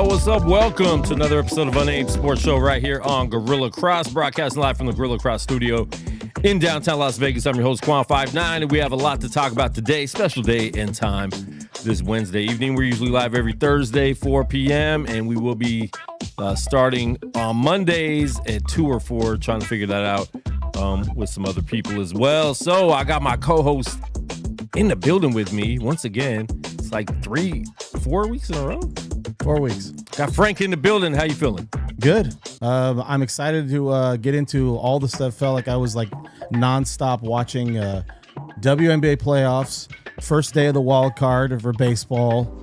what's up? Welcome to another episode of Unnamed Sports Show right here on Gorilla Cross, broadcasting live from the Gorilla Cross studio in downtown Las Vegas. I'm your host, Quan59, and we have a lot to talk about today. Special day and time this Wednesday evening. We're usually live every Thursday, 4 p.m., and we will be starting on Mondays at 2 or 4, trying to figure that out with some other people as well. So I got my co-host in the building with me once again. It's like 4 weeks in a row. 4 weeks. Got Frank in the building. How you feeling? Good. I'm excited to get into all the stuff. Felt like I was like nonstop watching WNBA playoffs, first day of the wild card for baseball,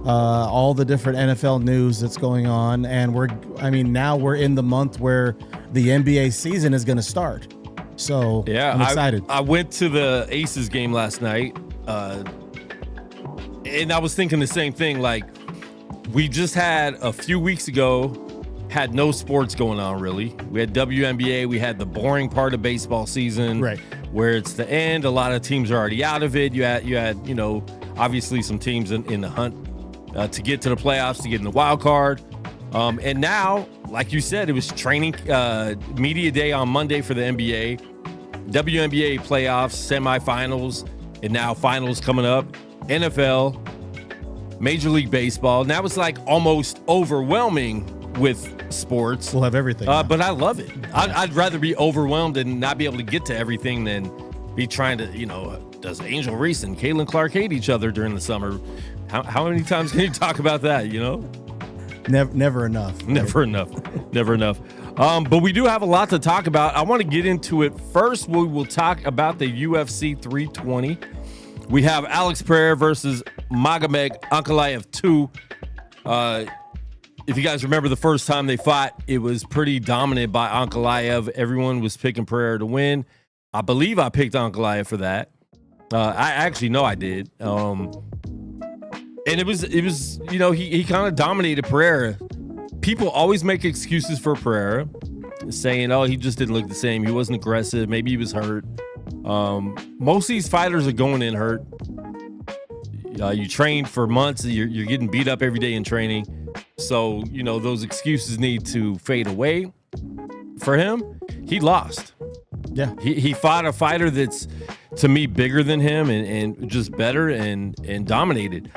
all the different NFL news that's going on, and now we're in the month where the NBA season is going to start. So yeah, I'm excited. I went to the Aces game last night, and I was thinking the same thing. Like, we just had a few weeks ago, had no sports going on really. We had WNBA. We had the boring part of baseball season, right, where it's the end. A lot of teams are already out of it. You had obviously some teams in the hunt to get to the playoffs, to get in the wild card. And now, like you said, it was training media day on Monday for the NBA, WNBA playoffs, semifinals, and now finals coming up. NFL, Major League Baseball. Now it's like almost overwhelming with sports. We'll have everything. But I love it. I'd rather be overwhelmed and not be able to get to everything than be trying to, does Angel Reese and Caitlin Clark hate each other during the summer? How many times can you talk about that, Never enough. Never enough. But we do have a lot to talk about. I want to get into it. First, we will talk about the UFC 320. We have Alex Pereira versus Magomed Ankalaev 2. If you guys remember the first time they fought, it was pretty dominant by Ankalaev. Everyone was picking Pereira to win. I believe I picked Ankalaev for that. I actually know I did. And it was he kind of dominated Pereira. People always make excuses for Pereira, saying, oh, he just didn't look the same. He wasn't aggressive. Maybe he was hurt. Most of these fighters are going in hurt. You train for months. You're getting beat up every day in training. So, those excuses need to fade away. For him, he lost. Yeah. He fought a fighter that's, to me, bigger than him and just better and dominated.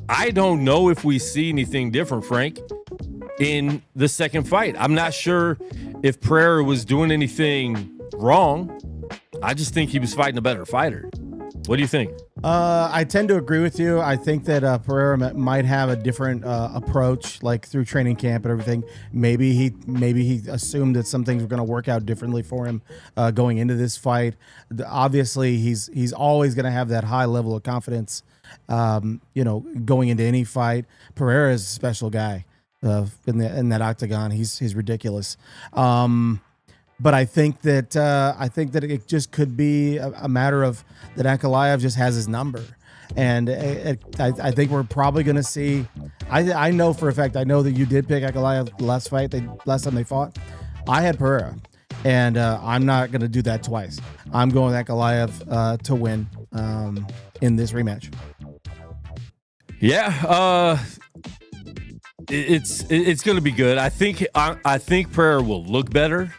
I don't know if we see anything different, Frank, in the second fight. I'm not sure if Pereira was doing anything wrong. I just think he was fighting a better fighter. What do you think? I tend to agree with you. I think that Pereira might have a different approach, like through training camp and everything. Maybe he assumed that some things were going to work out differently for him going into this fight. Obviously, he's always going to have that high level of confidence. Going into any fight. Pereira is a special guy in that octagon. He's ridiculous. But I think that it just could be a matter of that Ankalaev just has his number, and I think we're probably going to see. I know for a fact. I know that you did pick Ankalaev last time they fought. I had Pereira, and I'm not going to do that twice. I'm going with Ankalaev to win in this rematch. Yeah, it's going to be good. I think Pereira will look better.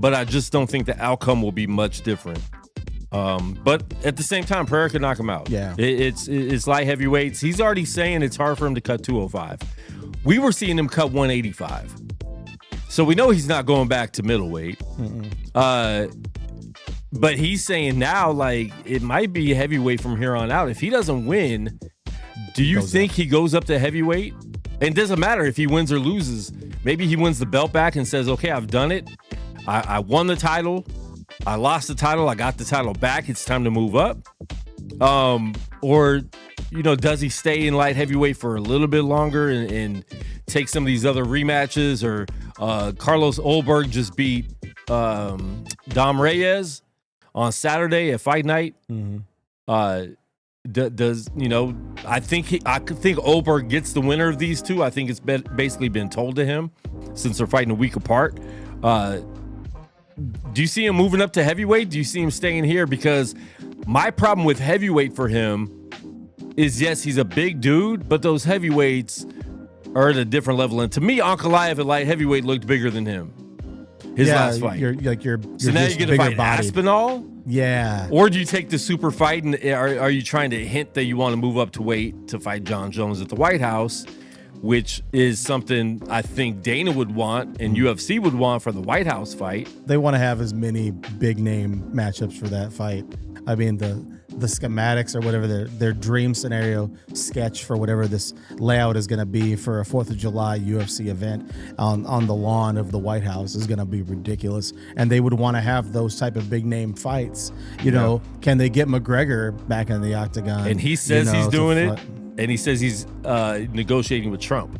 But I just don't think the outcome will be much different. But at the same time, Pereira could knock him out. Yeah, it's light heavyweights. He's already saying it's hard for him to cut 205. We were seeing him cut 185, so we know he's not going back to middleweight. But he's saying now, like, it might be heavyweight from here on out. If he doesn't win, do you think he goes up to heavyweight? And it doesn't matter if he wins or loses. Maybe he wins the belt back and says, okay, I've done it. I won the title. I lost the title. I got the title back. It's time to move up. Or, does he stay in light heavyweight for a little bit longer and take some of these other rematches? Or Carlos Ulberg just beat Dom Reyes on Saturday at Fight Night. Mm-hmm. I think Ulberg gets the winner of these two. I think it's basically been told to him since they're fighting a week apart. Do you see him moving up to heavyweight? Do you see him staying here? Because my problem with heavyweight for him is, yes, he's a big dude, but those heavyweights, are at a different level. And to me, Ankalaev at light heavyweight looked bigger than him. His last fight. You're so now you're going to fight Aspinall? Yeah. Or do you take the super fight and are you trying to hint that you want to move up to weight to fight John Jones at the White House, which is something I think Dana would want and UFC would want for the White House fight? They want to have as many big name matchups for that fight. I mean, the schematics or whatever their dream scenario sketch for whatever this layout is going to be for a 4th of July UFC event on the lawn of the White House is going to be ridiculous. And they would want to have those type of big name fights. You know, can they get McGregor back in the octagon? And he says he's doing it. And he says he's negotiating with Trump.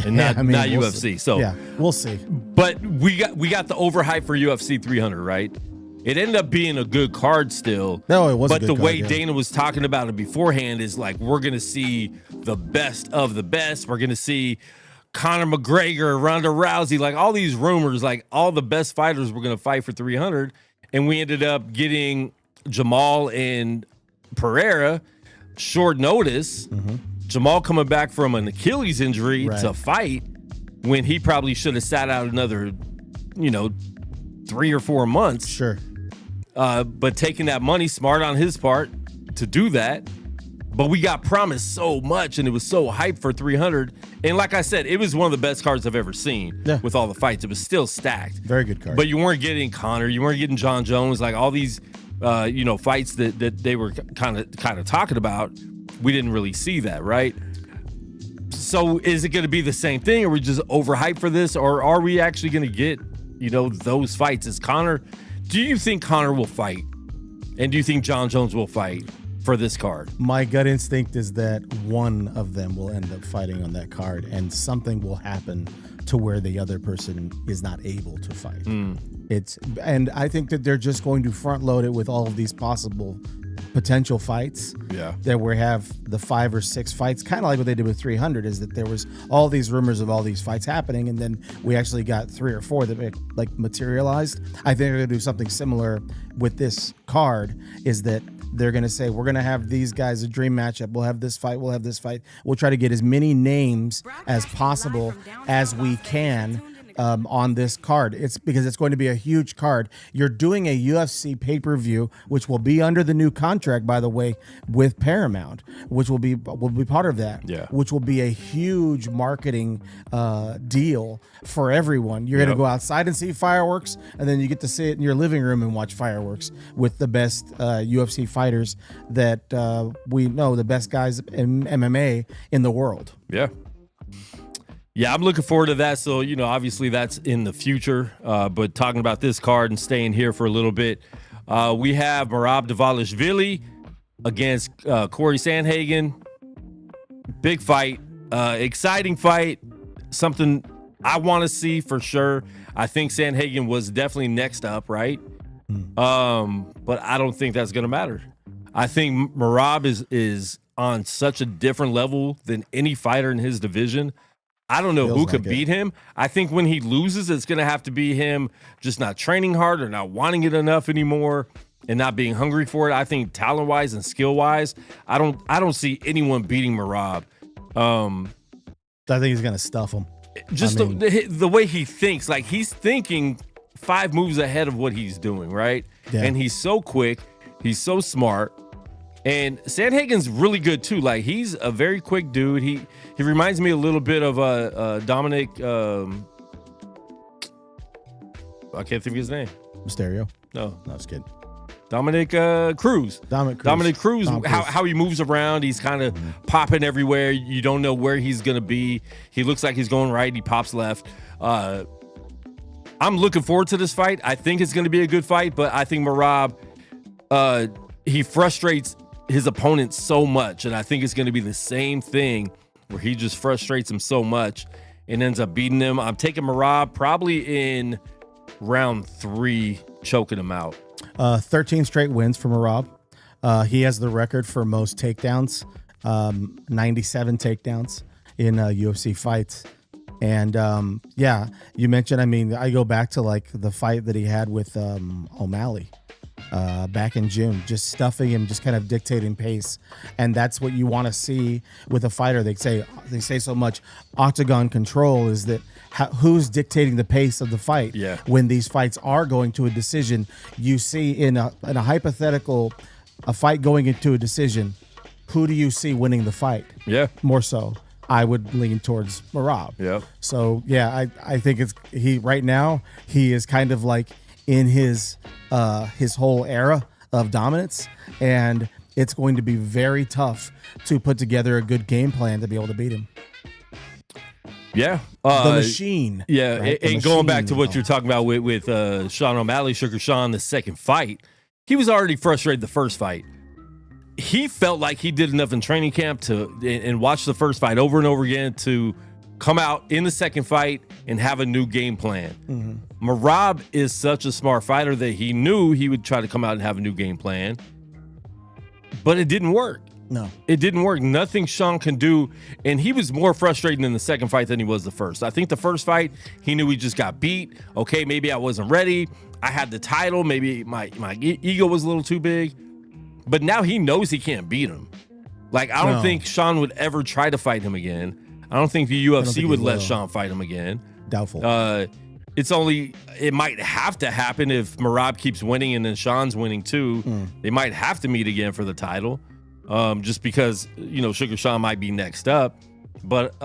And not UFC. See. So yeah, we'll see. But we got the overhype for UFC 300, right? It ended up being a good card still. No, it was. But the way Dana was talking about it beforehand is like, we're going to see the best of the best. We're going to see Conor McGregor, Ronda Rousey, like all these rumors, like all the best fighters were going to fight for 300. And we ended up getting Jamal and Pereira short notice. Mm-hmm. Jamal coming back from an Achilles injury to fight when he probably should have sat out another, 3 or 4 months. Sure. But taking that money, smart on his part to do that. But we got promised so much, and it was so hyped for 300. And like I said, it was one of the best cards I've ever seen with all the fights. It was still stacked. Very good card. But you weren't getting Conor. You weren't getting John Jones. Like all these, fights that they were kind of talking about. We didn't really see that, right? So is it going to be the same thing? Are we just overhyped for this? Or are we actually going to get, those fights? Do you think Conor will fight? And do you think John Jones will fight for this card? My gut instinct is that one of them will end up fighting on that card and something will happen to where the other person is not able to fight. And I think that they're just going to front load it with all of these possible potential fights. Yeah. That we have the 5 or 6 fights, kind of like what they did with 300, is that there was all these rumors of all these fights happening, and then we actually got 3 or 4 that materialized. I think they're going to do something similar with this card, is that they're going to say, we're going to have these guys a dream matchup. We'll have this fight. We'll have this fight. We'll try to get as many names as possible as we can on this card. It's because it's going to be a huge card. You're doing a UFC pay-per-view, which will be under the new contract, by the way, with Paramount, which will be part of that. Yeah. Which will be a huge marketing deal for everyone. You're going to go outside and see fireworks, and then you get to sit in your living room and watch fireworks with the best UFC fighters that we know, the best guys in MMA in the world. Yeah. Yeah, I'm looking forward to that. So, obviously that's in the future. But talking about this card and staying here for a little bit, we have Merab Dvalishvili against Corey Sandhagen. Big fight, exciting fight, something I want to see for sure. I think Sandhagen was definitely next up, right? But I don't think that's going to matter. I think Merab is on such a different level than any fighter in his division. I don't know who could beat him. I think when he loses, it's going to have to be him just not training hard or not wanting it enough anymore and not being hungry for it. I think talent-wise and skill-wise, I don't see anyone beating Merab. I think he's going to stuff him. Just the way he thinks, like he's thinking 5 moves ahead of what he's doing, right? Yeah. And he's so quick. He's so smart. And Sandhagen's really good too. Like he's a very quick dude. He reminds me a little bit of Dominic. I can't think of his name. Mysterio. No, I was kidding. Dominic Cruz. Dominic Cruz. How he moves around. He's kind of popping everywhere. You don't know where he's gonna be. He looks like he's going right. He pops left. I'm looking forward to this fight. I think it's gonna be a good fight. But I think Merab, he frustrates his opponent so much, and I think it's going to be the same thing where he just frustrates him so much and ends up beating him. I'm taking Merab probably in round 3, choking him out. 13 straight wins for Merab. He has the record for most takedowns, 97 takedowns in UFC fights. And you mentioned, I go back to like the fight that he had with O'Malley. back in June, just stuffing him, just kind of dictating pace. And that's what you want to see with a fighter. They say so much octagon control is that who's dictating the pace of the fight. Yeah. When these fights are going to a decision, you see in a hypothetical, a fight going into a decision, who do you see winning the fight? Yeah. More so, I would lean towards Merab. Yeah. So yeah, I think right now he is kind of like in his whole era of dominance, and it's going to be very tough to put together a good game plan to be able to beat him. Yeah. The machine. Yeah. Right? And going back to what you're talking about with Sean O'Malley, Sugar Sean, the second fight, he was already frustrated the first fight. He felt like he did enough in training camp and watch the first fight over and over again to come out in the second fight and have a new game plan. Mm-hmm. Merab is such a smart fighter that he knew he would try to come out and have a new game plan, but it didn't work. No, it didn't work. Nothing Sean can do, and he was more frustrated in the second fight than he was the first. I think the first fight, he knew he just got beat. Okay, maybe I wasn't ready. I had the title. Maybe my ego was a little too big. But now he knows he can't beat him. Like, I don't think Sean would ever try to fight him again. I don't think the UFC would let Sean fight him again. Doubtful. It might have to happen if Merab keeps winning and then Sean's winning too. They might have to meet again for the title. Just because, Sugar Sean might be next up. But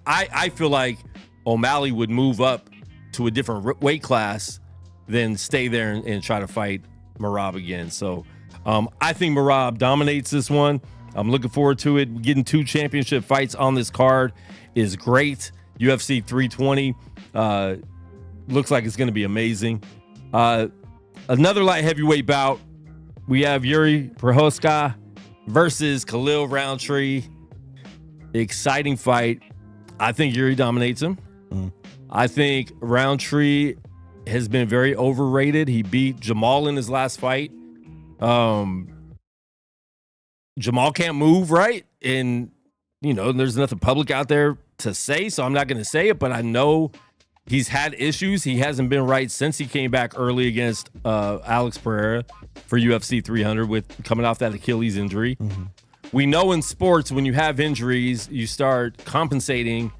I feel like O'Malley would move up to a different weight class than stay there and try to fight Merab again. So I think Merab dominates this one. I'm looking forward to it. Getting 2 championship fights on this card is great. UFC 320 looks like it's going to be amazing. Another light heavyweight bout. We have Yuri Prochazka versus Khalil Roundtree. Exciting fight. I think Yuri dominates him. I think Roundtree has been very overrated. He beat Jamal in his last fight. Jamal can't move, right? And, there's nothing public out there to say, so I'm not going to say it, but I know he's had issues. He hasn't been right since he came back early against Alex Pereira for UFC 300 with coming off that Achilles injury. Mm-hmm. We know in sports, when you have injuries, you start compensating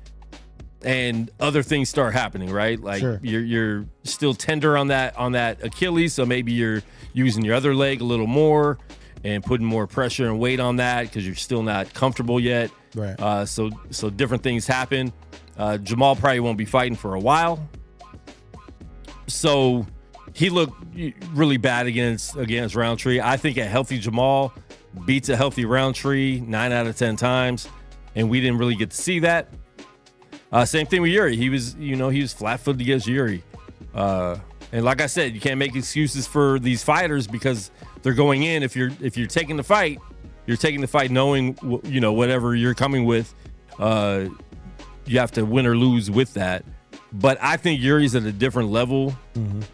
and other things start happening, right? Like you're still tender on that Achilles, so maybe you're using your other leg a little more and putting more pressure and weight on that because you're still not comfortable yet. Right. So different things happen. Jamal probably won't be fighting for a while. So he looked really bad against Roundtree. I think a healthy Jamal beats a healthy Roundtree 9 out of 10 times, and we didn't really get to see that. Same thing with Yuri. He was flat-footed against Yuri. And like I said, you can't make excuses for these fighters because they're going in. If you're taking the fight, you're taking the fight knowing whatever you're coming with. You have to win or lose with that. But I think Yuri's at a different level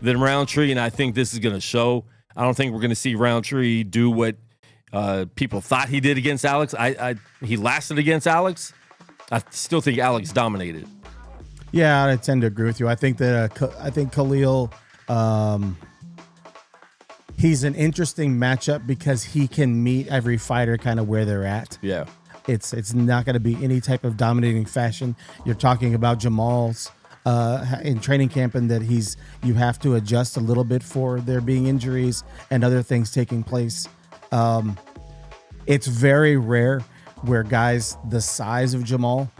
than Roundtree, and I think this is going to show. I don't think we're going to see Roundtree do what people thought he did against Alex. He lasted against Alex. I still think Alex dominated. Yeah, I tend to agree with you. I think that Khalil, he's an interesting matchup because he can meet every fighter kind of where they're at. Yeah. It's not going to be any type of dominating fashion. You're talking about Jamal's in training camp, and that you have to adjust a little bit for there being injuries and other things taking place. It's very rare where guys the size of Jamal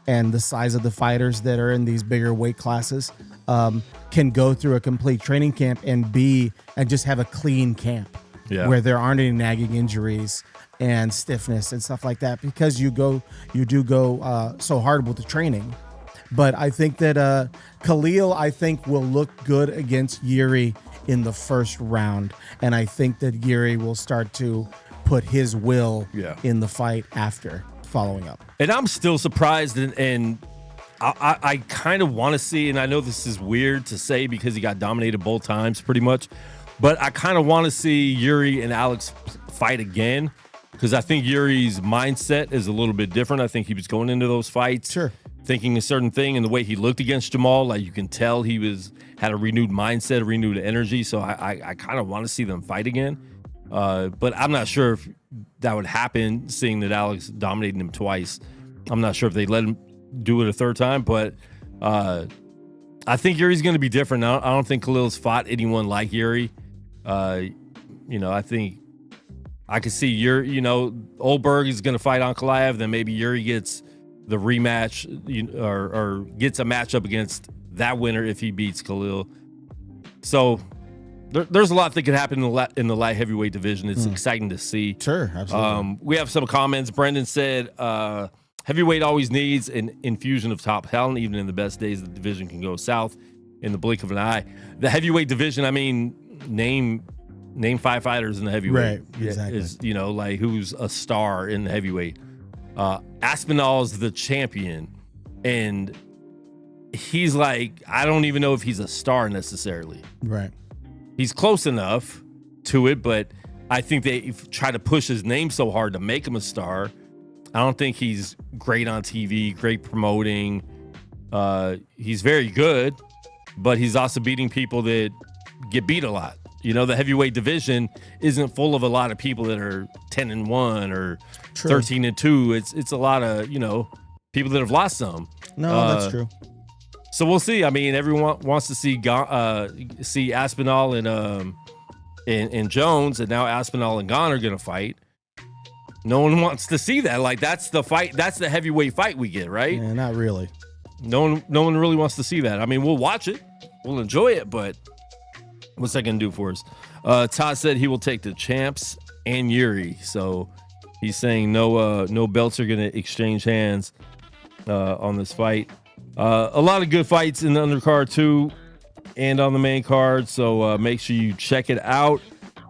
and the size of the fighters that are in these bigger weight classes can go through a complete training camp and just have a clean camp where there aren't any nagging injuries and stiffness and stuff like that, because you do go so hard with the training. But I think that Khalil, will look good against Yuri in the first round, and I think that Yuri will start to put his will in the fight after following up. And I'm still surprised, and I kind of want to see, and I know this is weird to say because he got dominated both times pretty much, but I kind of want to see Yuri and Alex fight again, because I think Yuri's mindset is a little bit different. I think he was going into those fights thinking a certain thing, and the way he looked against Jamal, like you can tell he had a renewed mindset, a renewed energy. So I kind of want to see them fight again. But I'm not sure if that would happen, seeing that Alex dominated him twice. I'm not sure if they let him do it a third time, but I think Yuri's going to be different. I don't think Khalil's fought anyone like Yuri. I think I could see Oldberg is going to fight Ankalaev, then maybe Yuri gets the rematch, or gets a matchup against that winner if he beats Khalil. So there's a lot that could happen in the light heavyweight division. It's exciting to see. Sure, absolutely. We have some comments. Brendan said, heavyweight always needs an infusion of top talent. Even in the best days, the division can go south in the blink of an eye. The heavyweight division, I mean, name 5 fighters in the heavyweight. Right, exactly. Is, like who's a star in the heavyweight. Aspinall is the champion, and he's like, I don't even know if he's a star necessarily. Right. He's close enough to it, but I think they try to push his name so hard to make him a star. I don't think he's great on TV, great promoting. He's very good, but he's also beating people that get beat a lot. The heavyweight division isn't full of a lot of people that are 10-1 or 13-2. It's a lot of, people that have lost some. No, that's true. So we'll see. I mean, everyone wants to see Aspinall and Jones, and now Aspinall and Gane are going to fight. No one wants to see that. Like, that's the fight. That's the heavyweight fight we get, right? Yeah, not really. No one really wants to see that. I mean, we'll watch it. We'll enjoy it, but what's that going to do for us? Todd said he will take the champs and Yuri. So he's saying no belts are going to exchange hands on this fight. A lot of good fights in the undercard too, and on the main card. So make sure you check it out.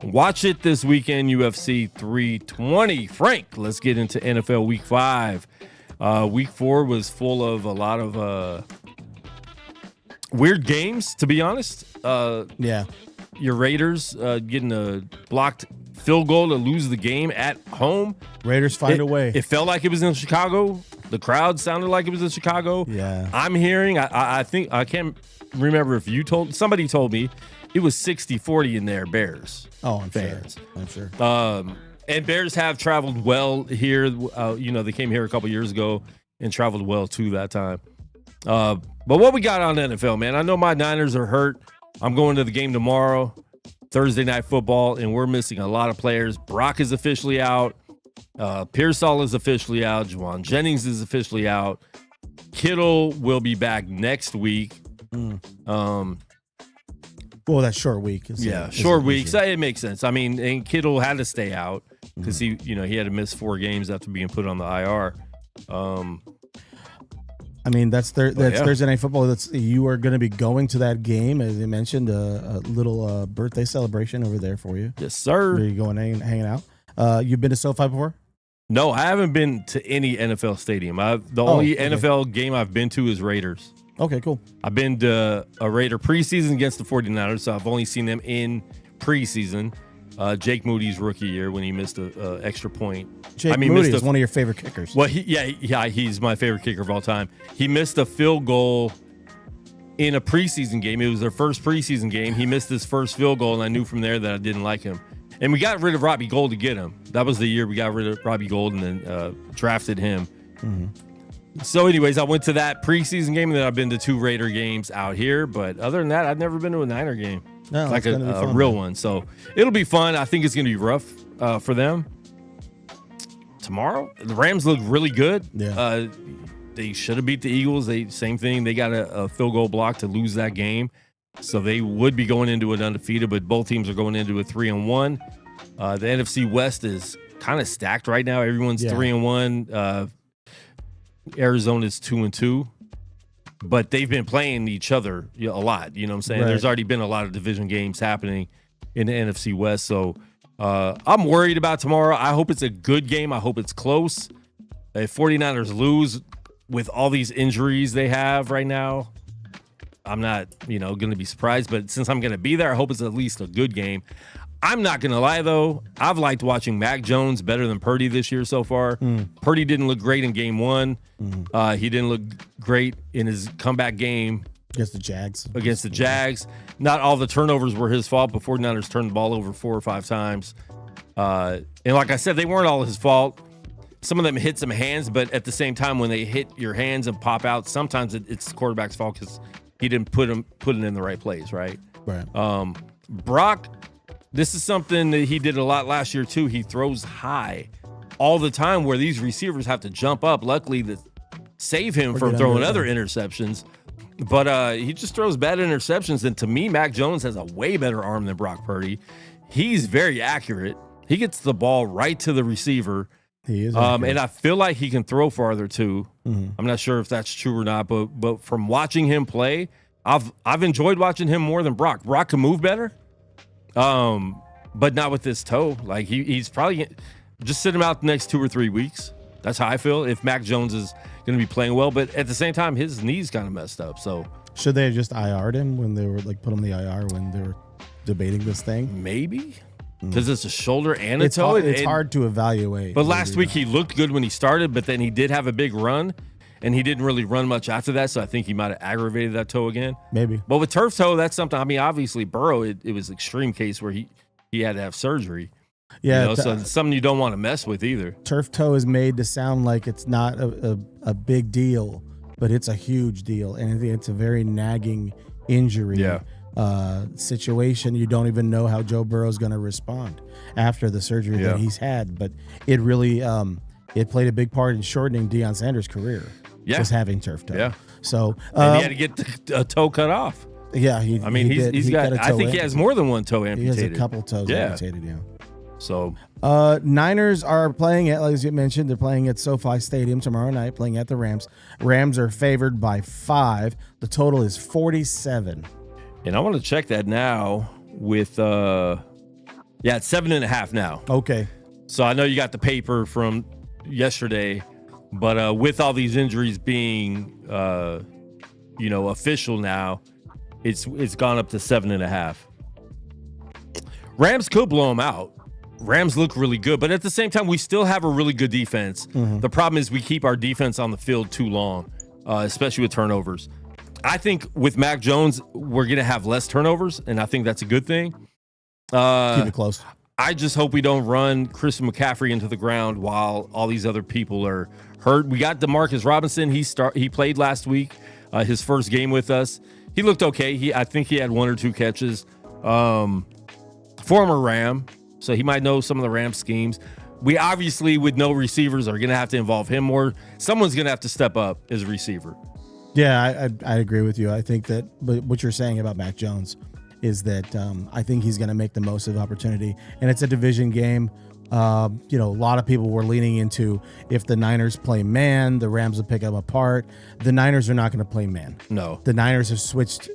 Watch it this weekend, UFC 320. Frank, let's get into NFL Week 5. Week 4 was full of a lot of weird games, to be honest. Yeah. Your Raiders getting a blocked field goal to lose the game at home. Raiders find a way. It felt like it was in Chicago. The crowd sounded like it was in Chicago. Yeah. I'm hearing, I think, I can't remember if somebody told me it was 60-40 in there, Bears. Oh, I'm fans. Sure. I'm sure. And Bears have traveled well here. They came here a couple years ago and traveled well too that time. But what we got on NFL, man? I know my Niners are hurt. I'm going to the game tomorrow, Thursday Night Football, and we're missing a lot of players. Brock is officially out. Pearsall is officially out. Juwan Jennings is officially out. Kittle will be back next week. Well, that short week. Short week. So it makes sense. I mean, and Kittle had to stay out because he had to miss 4 games after being put on the IR. I mean, that's Thursday Night Football. You are going to be going to that game, as you mentioned, a little birthday celebration over there for you. Yes, sir. Are you going hanging out? You've been to SoFi before? No, I haven't been to any NFL stadium. The only NFL game I've been to is Raiders. Okay, cool. I've been to a Raider preseason against the 49ers, so I've only seen them in preseason. Jake Moody's rookie year when he missed an extra point. Moody is one of your favorite kickers. Well, he's my favorite kicker of all time. He missed a field goal in a preseason game. It was their first preseason game. He missed his first field goal, and I knew from there that I didn't like him. And we got rid of Robbie Gould to get him. That was the year we got rid of Robbie Gould and then drafted him. Mm-hmm. So anyways, I went to that preseason game, and then I've been to 2 Raider games out here. But other than that, I've never been to a Niner game. No, like a real one. So it'll be fun. I think it's going to be rough for them. Tomorrow, the Rams look really good. Yeah. They should have beat the Eagles. Same thing. They got a field goal block to lose that game. So they would be going into it undefeated, but both teams are going into it 3-1. The NFC West is kind of stacked right now. Everyone's 3-1. Arizona's 2-2, but they've been playing each other a lot. You know what I'm saying? Right. There's already been a lot of division games happening in the NFC West. So I'm worried about tomorrow. I hope it's a good game. I hope it's close. If 49ers lose with all these injuries they have right now, I'm not, going to be surprised. But since I'm going to be there, I hope it's at least a good game. I'm not going to lie, though. I've liked watching Mac Jones better than Purdy this year so far. Purdy didn't look great in game one. He didn't look great in his comeback game against the Jags. Not all the turnovers were his fault, but 49ers turned the ball over 4 or 5 times. And like I said, they weren't all his fault. Some of them hit some hands, but at the same time, when they hit your hands and pop out, sometimes it's the quarterback's fault because he didn't put it in the right place, right? Right. Brock, this is something that he did a lot last year too. He throws high all the time where these receivers have to jump up. Luckily, to save him from throwing other interceptions. But he just throws bad interceptions. And to me, Mac Jones has a way better arm than Brock Purdy. He's very accurate. He gets the ball right to the receiver. He is. And I feel like he can throw farther too. I'm not sure if that's true or not, but from watching him play, I've enjoyed watching him more than Brock. Brock can move better, but not with this toe. Like he's probably just sit him out the next 2 or 3 weeks. That's how I feel. If Mac Jones is going to be playing well, but at the same time, his knee's kind of messed up. So should they have just IR'd him when they were like put him in the IR when they were debating this thing? Maybe. Because it's a shoulder and a toe. It's hard to evaluate. But last week he looked good when he started, but then he did have a big run, and he didn't really run much after that, so I think he might have aggravated that toe again. Maybe. But with turf toe, that's something. I mean, obviously Burrow, it was an extreme case where he had to have surgery. Yeah. So it's something you don't want to mess with either. Turf toe is made to sound like it's not a big deal, but it's a huge deal, and it's a very nagging injury. Yeah. Situation. You don't even know how Joe Burrow is going to respond after the surgery that he's had, but it really it played a big part in shortening Deion Sanders' career. Just having turf toe. Yeah. So and he had to get a toe cut off. Yeah. He's got. I think he has more than one toe amputated. He has a couple toes amputated. Yeah. So Niners are playing at, as you mentioned, they're playing at SoFi Stadium tomorrow night, playing at the Rams. Rams are favored by 5. The total is 47. And I want to check that now with, it's 7.5 now. Okay. So I know you got the paper from yesterday, but with all these injuries being, official now, it's gone up to 7.5. Rams could blow them out. Rams look really good, but at the same time, we still have a really good defense. The problem is we keep our defense on the field too long, especially with turnovers. I think with Mac Jones, we're going to have less turnovers, and I think that's a good thing. Keep it close. I just hope we don't run Christian McCaffrey into the ground while all these other people are hurt. We got DeMarcus Robinson. He played last week, his first game with us. He looked okay. I think he had 1 or 2 catches. Former Ram, so he might know some of the Ram schemes. We obviously, with no receivers, are going to have to involve him more. Someone's going to have to step up as a receiver. Yeah, I agree with you. I think that what you're saying about Mac Jones is that I think he's going to make the most of the opportunity. And it's a division game. A lot of people were leaning into if the Niners play man, the Rams will pick them apart. The Niners are not going to play man. No. The Niners have switched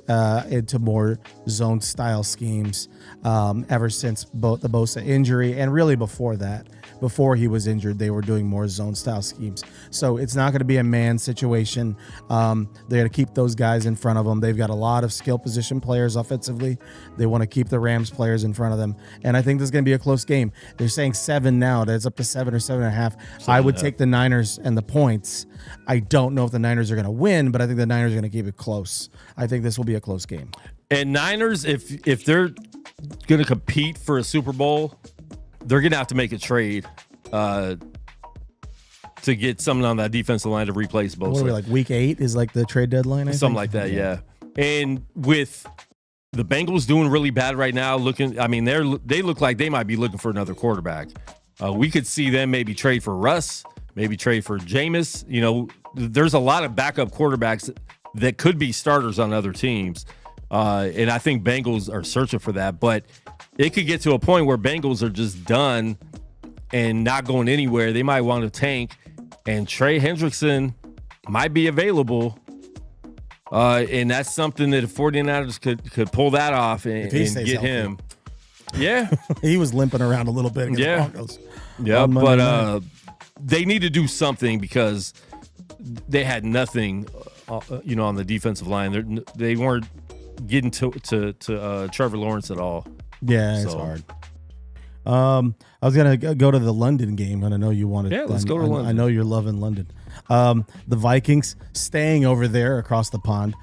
into more zone style schemes ever since the Bosa injury, and really before that. Before he was injured, they were doing more zone style schemes. So it's not going to be a man situation. They're going to keep those guys in front of them. They've got a lot of skill position players offensively. They want to keep the Rams players in front of them. And I think this is going to be a close game. They're saying 7 now. That's up to 7 or 7.5. I would take the Niners and the points. I don't know if the Niners are going to win, but I think the Niners are going to keep it close. I think this will be a close game. And Niners, if they're going to compete for a Super Bowl, they're going to have to make a trade to get someone on that defensive line to replace Bosa. What are we, like week 8 is like the trade deadline? Something like that, yeah. And with the Bengals doing really bad right now, they look like they might be looking for another quarterback. We could see them maybe trade for Russ, maybe trade for Jameis. There's a lot of backup quarterbacks that could be starters on other teams. And I think Bengals are searching for that, but it could get to a point where Bengals are just done and not going anywhere. They might want to tank, and Trey Hendrickson might be available. And that's something that the 49ers could pull that off and get healthy. him. Yeah. He was limping around a little bit against the Broncos. Yeah, but they need to do something because they had nothing, on the defensive line. They weren't getting to Trevor Lawrence at all. Yeah, it's hard. I was gonna go to the London game, and I know you wanted. Yeah, let's go to London. I know you're loving London. The Vikings staying over there across the pond,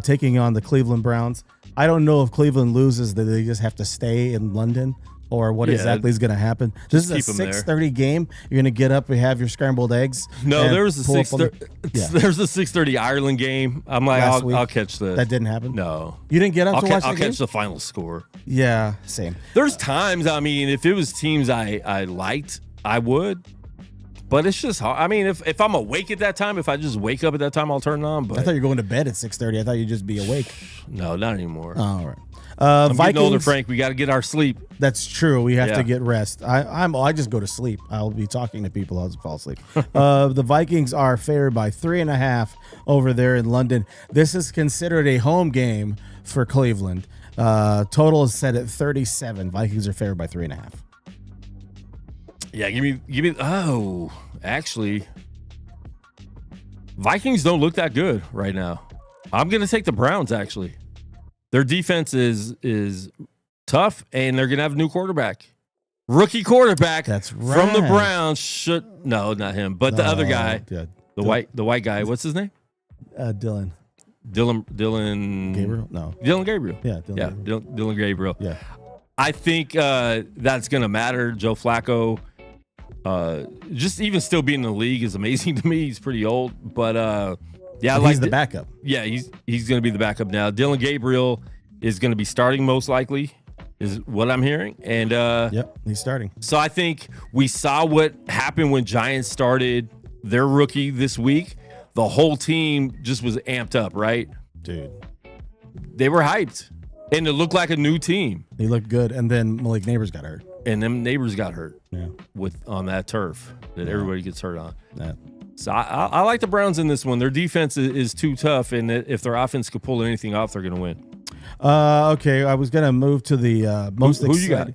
taking on the Cleveland Browns. I don't know if Cleveland loses, that they just have to stay in London, or what exactly is going to happen. This is a 6:30 game. You're going to get up and have your scrambled eggs. No, there was a 6:30. There's a 6:30 Ireland game. I'm like, I'll catch the. That didn't happen. No, you didn't get up to watch the I'll game? catch the final score. Yeah, same. There's times. I mean, if it was teams I liked, I would. But it's just hard. I mean, if I'm awake at that time, if I just wake up at that time, I'll turn it on. But I thought you were going to bed at 6:30. I thought you'd just be awake. No, not anymore. Oh, all right. I'm Vikings, getting older, Frank. We got to get our sleep. That's true. We have to get rest. I just go to sleep. I'll be talking to people. I'll fall asleep. The Vikings are favored by 3.5 over there in London. This is considered a home game for Cleveland. Total is set at 37. Vikings are favored by 3.5. Yeah, give me. Oh, actually, Vikings don't look that good right now. I'm gonna take the Browns. Actually, their defense is tough, and they're gonna have a new quarterback, rookie quarterback. That's right. From the Browns. No, not him, but the other guy, the white guy. What's his name? Dylan Gabriel. No, Dylan Gabriel. Yeah, Dylan Gabriel. Yeah, I think that's gonna matter. Joe Flacco. Just even still being in the league is amazing to me. He's pretty old, but yeah, he's the backup. Yeah, he's going to be the backup now. Dylan Gabriel is going to be starting most likely, is what I'm hearing. And yep, he's starting. So I think we saw what happened when Giants started their rookie this week. The whole team just was amped up, right? Dude, they were hyped, and it looked like a new team. He looked good, and then Malik Neighbors got hurt. And them neighbors got hurt with on that turf that everybody gets hurt on. Yeah. So I like the Browns in this one. Their defense is too tough, and if their offense could pull anything off, they're going to win. Okay, I was going to move to the most who you got?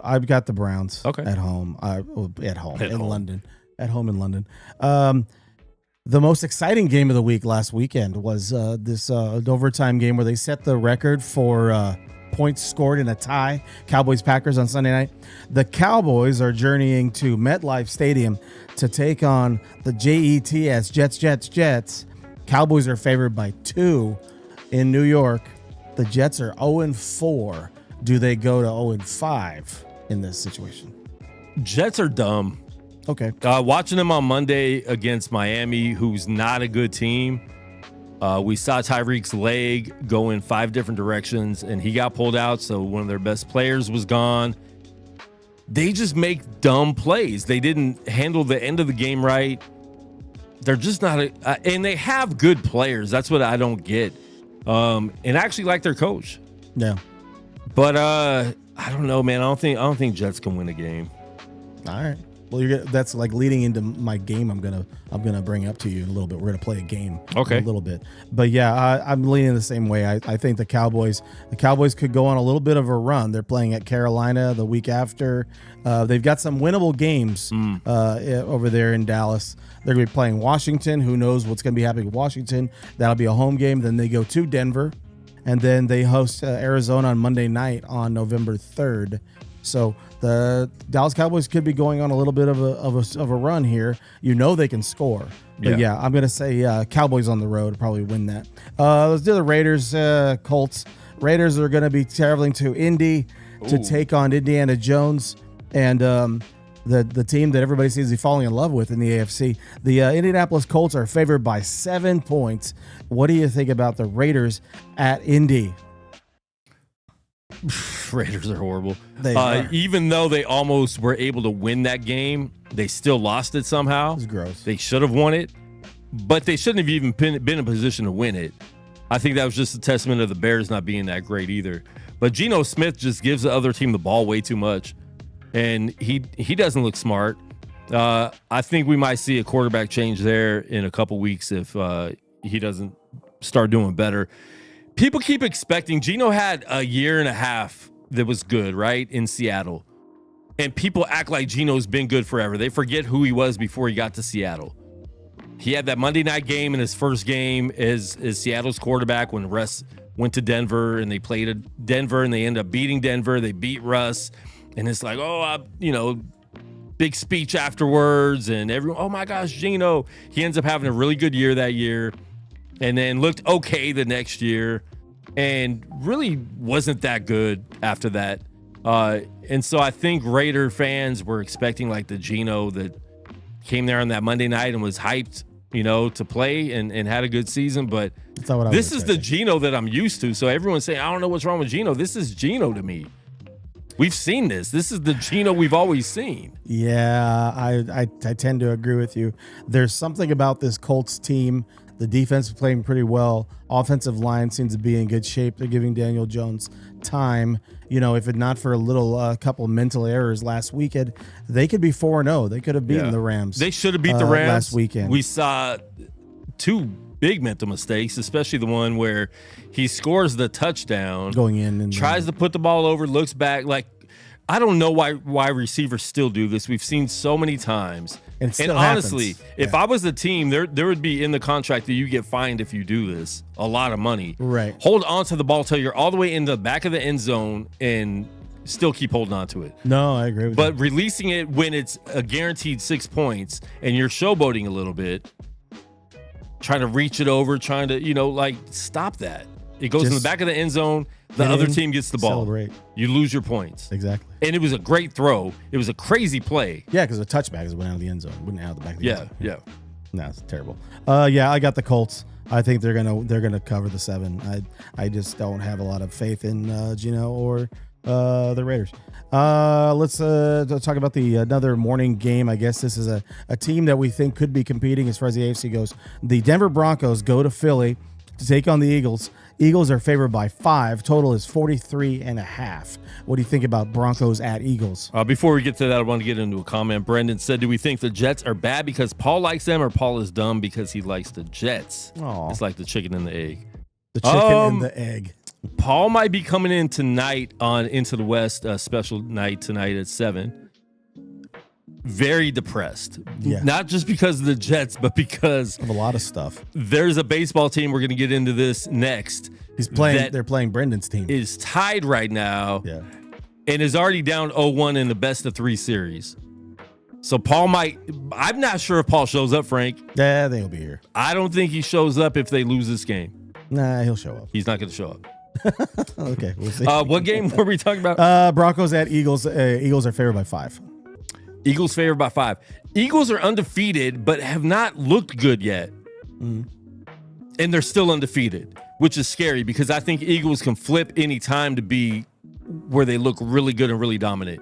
I've got the Browns. Okay. At home. London. At home in London. The most exciting game of the week last weekend was this overtime game where they set the record for points scored in a tie. Cowboys-Packers on Sunday night. The Cowboys are journeying to MetLife Stadium to take on the Jets. Cowboys are favored by 2 in New York. The Jets are 0-4. Do they go to 0-5 in this situation? Jets are dumb. Okay. Watching them on Monday against Miami, who's not a good team. We saw Tyreek's leg go in 5 different directions, and he got pulled out, so one of their best players was gone. They just make dumb plays. They didn't handle the end of the game right. They're just not and they have good players. That's what I don't get. And I actually like their coach. Yeah. But I don't know, man. I don't think Jets can win a game. All right. Well, that's like leading into my game. I'm gonna bring up to you in a little bit. We're gonna play a game, okay, a little bit. But yeah, I'm leaning the same way. I think the Cowboys could go on a little bit of a run. They're playing at Carolina the week after. They've got some winnable games over there in Dallas. They're gonna be playing Washington. Who knows what's gonna be happening with Washington? That'll be a home game. Then they go to Denver, and then they host Arizona on Monday night on November 3rd. So the Dallas Cowboys could be going on a little bit of a run here. You know they can score. But yeah, I'm going to say Cowboys on the road probably win that. Let's do the Raiders, Colts. Raiders are going to be traveling to Indy to take on Indiana Jones and the team that everybody seems to be falling in love with in the AFC. The Indianapolis Colts are favored by 7 points. What do you think about the Raiders at Indy? Raiders are horrible. They are. Even though they almost were able to win that game, they still lost it somehow. It's gross. They should have won it, but they shouldn't have even been in a position to win it. I think that was just a testament of the Bears not being that great either. But Geno Smith just gives the other team the ball way too much, and he doesn't look smart. I think we might see a quarterback change there in a couple weeks if he doesn't start doing better. People keep expecting. Geno had a year and a half that was good, right, in Seattle. And people act like Geno's been good forever. They forget who he was before he got to Seattle. He had that Monday night game in his first game as Seattle's quarterback when Russ went to Denver, and they played at Denver, and they ended up beating Denver. They beat Russ. And it's like, big speech afterwards, and everyone, oh my gosh, Geno. He ends up having a really good year that year, and then looked okay the next year, and really wasn't that good after that. And so I think Raider fans were expecting like the Geno that came there on that Monday night and was hyped, to play and had a good season. But this is the Geno that I'm used to. So everyone's saying, I don't know what's wrong with Geno. This is Geno to me. We've seen this. This is the Geno we've always seen. Yeah, I tend to agree with you. There's something about this Colts team. The defense is playing pretty well. Offensive line seems to be in good shape. They're giving Daniel Jones time. If it not for a little couple mental errors last weekend, they could be 4-0. They could have beaten the Rams. They should have beat the Rams last weekend. We saw two big mental mistakes, especially the one where he scores the touchdown, going in and tries to put the ball over, looks back. Like, I don't know why receivers still do this. We've seen so many times. And honestly, happens. If I was the team, there would be in the contract that you get fined if you do this, a lot of money. Right. Hold on to the ball till you're all the way in the back of the end zone and still keep holding on to it. No, I agree with you. But releasing it when it's a guaranteed 6 points and you're showboating a little bit, trying to reach it over, trying to, stop that. It goes in the back of the end zone. The other team gets the ball. Celebrate. You lose your points. Exactly. And it was a great throw. It was a crazy play. Yeah, because the touchback went out of the end zone. Went out of the back of the end zone. Yeah. No, it's terrible. I got the Colts. I think they're gonna cover the 7. I just don't have a lot of faith in Geno or the Raiders. Let's talk about the another morning game. I guess this is a team that we think could be competing as far as the AFC goes. The Denver Broncos go to Philly to take on the Eagles. Eagles are favored by 5. Total is 43.5. What do you think about Broncos at Eagles? Before we get to that, I want to get into a comment. Brendan said, do we think the Jets are bad because Paul likes them, or Paul is dumb because he likes the Jets? Aww. It's like the chicken and the egg. The chicken and the egg. Paul might be coming in tonight on Into the West, special night tonight at 7. Very depressed. Yeah. Not just because of the Jets, but because of a lot of stuff. There's a baseball team, we're going to get into this next. They're playing Brendan's team. Is tied right now. Yeah. And is already down 0-1 in the best of 3 series. So I'm not sure if Paul shows up, Frank. Yeah, they'll be here. I don't think he shows up if they lose this game. Nah, he'll show up. He's not going to show up. Okay, we'll see. What game were we talking about? Broncos at Eagles. Eagles are favored by 5. Eagles favored by 5. Eagles are undefeated, but have not looked good yet. Mm. And they're still undefeated, which is scary because I think Eagles can flip any time to be where they look really good and really dominant.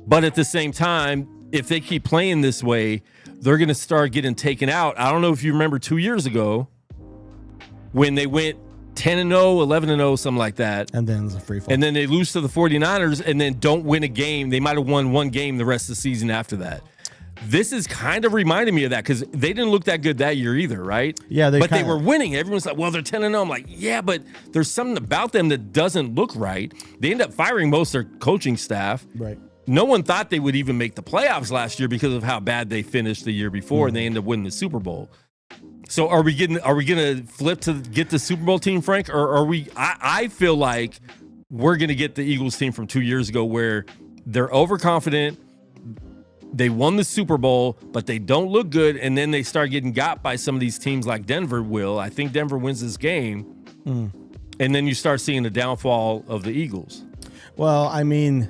But at the same time, if they keep playing this way, they're going to start getting taken out. I don't know if you remember 2 years ago when they went 10-0, 11-0, something like that. And then it's a free fall. And then they lose to the 49ers and then don't win a game. They might have won one game the rest of the season after that. This is kind of reminding me of that because they didn't look that good that year either, right? Yeah, they were winning. Everyone's like, well, they're 10-0. I'm like, yeah, but there's something about them that doesn't look right. They end up firing most of their coaching staff. Right. No one thought they would even make the playoffs last year because of how bad they finished the year before, and they ended up winning the Super Bowl. So are we gonna flip to get the Super Bowl team, Frank, or are we? I feel like we're gonna get the Eagles team from 2 years ago where they're overconfident. They won the Super Bowl, but they don't look good, and then they start getting got by some of these teams like Denver will. I think Denver wins this game, and then you start seeing the downfall of the Eagles. Well, I mean,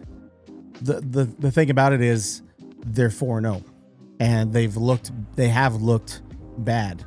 the thing about it is they're 4-0, and they have looked bad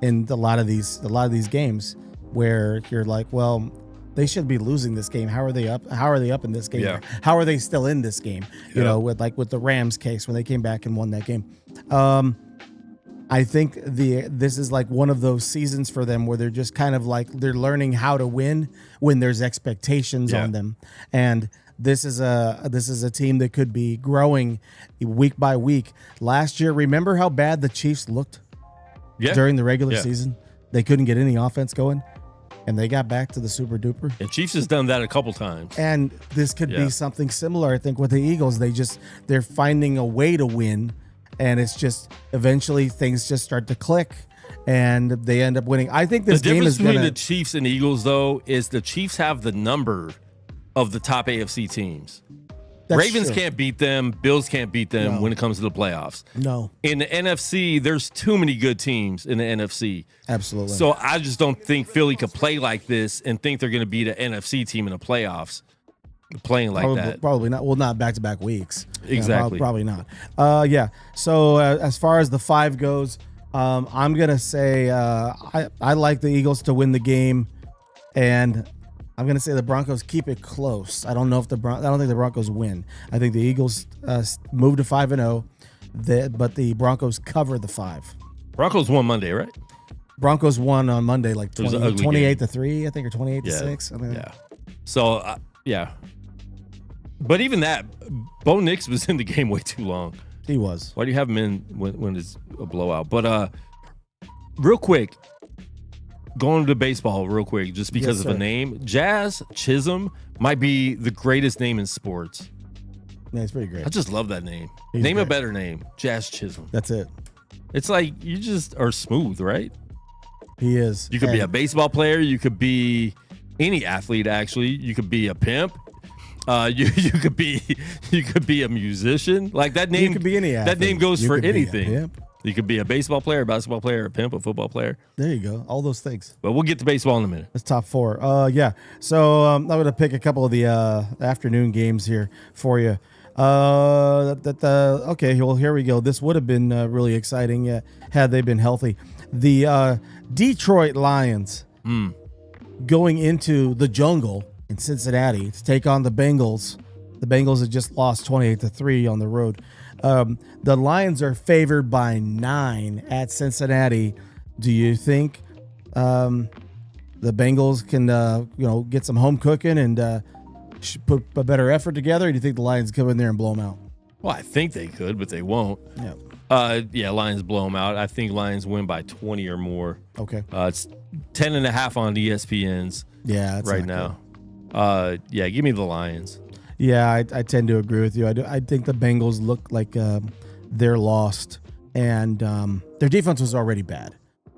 in a lot of these games where you're like, well, they should be losing this game. How are they up? How are they up in this game? Yeah. How are they still in this game? You know, with the Rams case when they came back and won that game. I think this is like one of those seasons for them where they're just kind of like they're learning how to win when there's expectations on them. And this is a team that could be growing week by week. Last year, remember how bad the Chiefs looked during the regular season? They couldn't get any offense going, and they got back to the super duper. And Chiefs has done that a couple times. And this could be something similar, I think, with the Eagles. They're finding a way to win, and it's just eventually things just start to click, and they end up winning. I think this game is between the Chiefs and Eagles, though, is the Chiefs have the number of the top AFC teams. Ravens true. can't beat them. Bills can't beat them No. when it comes to the playoffs. No, In the NFC, there's too many good teams in the NFC. absolutely. So I just don't think Philly could play like this and think they're going to beat an NFC team in the playoffs playing like that. Probably not. Well, not back-to-back weeks. Exactly. Probably not. Yeah. So as far as the 5 goes, I'm gonna say I like the Eagles to win the game, and I'm gonna say the Broncos keep it close. I don't know if I don't think the Broncos win. I think the Eagles move to 5-0, but the Broncos cover the 5. Broncos won Monday, right? Broncos won on Monday, like It was an ugly 28-3, I think, or 28-6. I mean, Yeah. So, yeah. But even that, Bo Nix was in the game way too long. he was. Why do you have him in when it's a blowout? But real quick, going to baseball real quick, just because Yes, of a sir. name. Jazz Chisholm might be the greatest name in sports. Yeah, it's pretty great. I just love that name. He's Name a great. better name. Jazz Chisholm. That's it. It's like you just are smooth, right? He is. You could be a And- baseball player. You could be any athlete. Actually, you could be a pimp. You could be a musician. Like that name could be any That athlete. name goes You for could be a anything. pimp. You could be a baseball player, a basketball player, a pimp, a football player. There you go. All those things. But we'll get to baseball in a minute. That's top 4. Yeah. So I'm going to pick a couple of the afternoon games here for you. Okay. Well, here we go. This would have been really exciting had they been healthy. The Detroit Lions going into the jungle in Cincinnati to take on the Bengals. The Bengals had just lost 28-3 on the road. The Lions are favored by 9 at Cincinnati. Do you think the Bengals can get some home cooking and put a better effort together? Or do you think the Lions come in there and blow them out? Well, I think they could, but they won't. Yeah. Lions blow them out. I think Lions win by 20 or more. Okay. It's 10.5 on ESPN's Yeah. That's right not now. Give me the Lions. good. Yeah, I tend to agree with you. I think the Bengals look like they're lost, and their defense was already bad.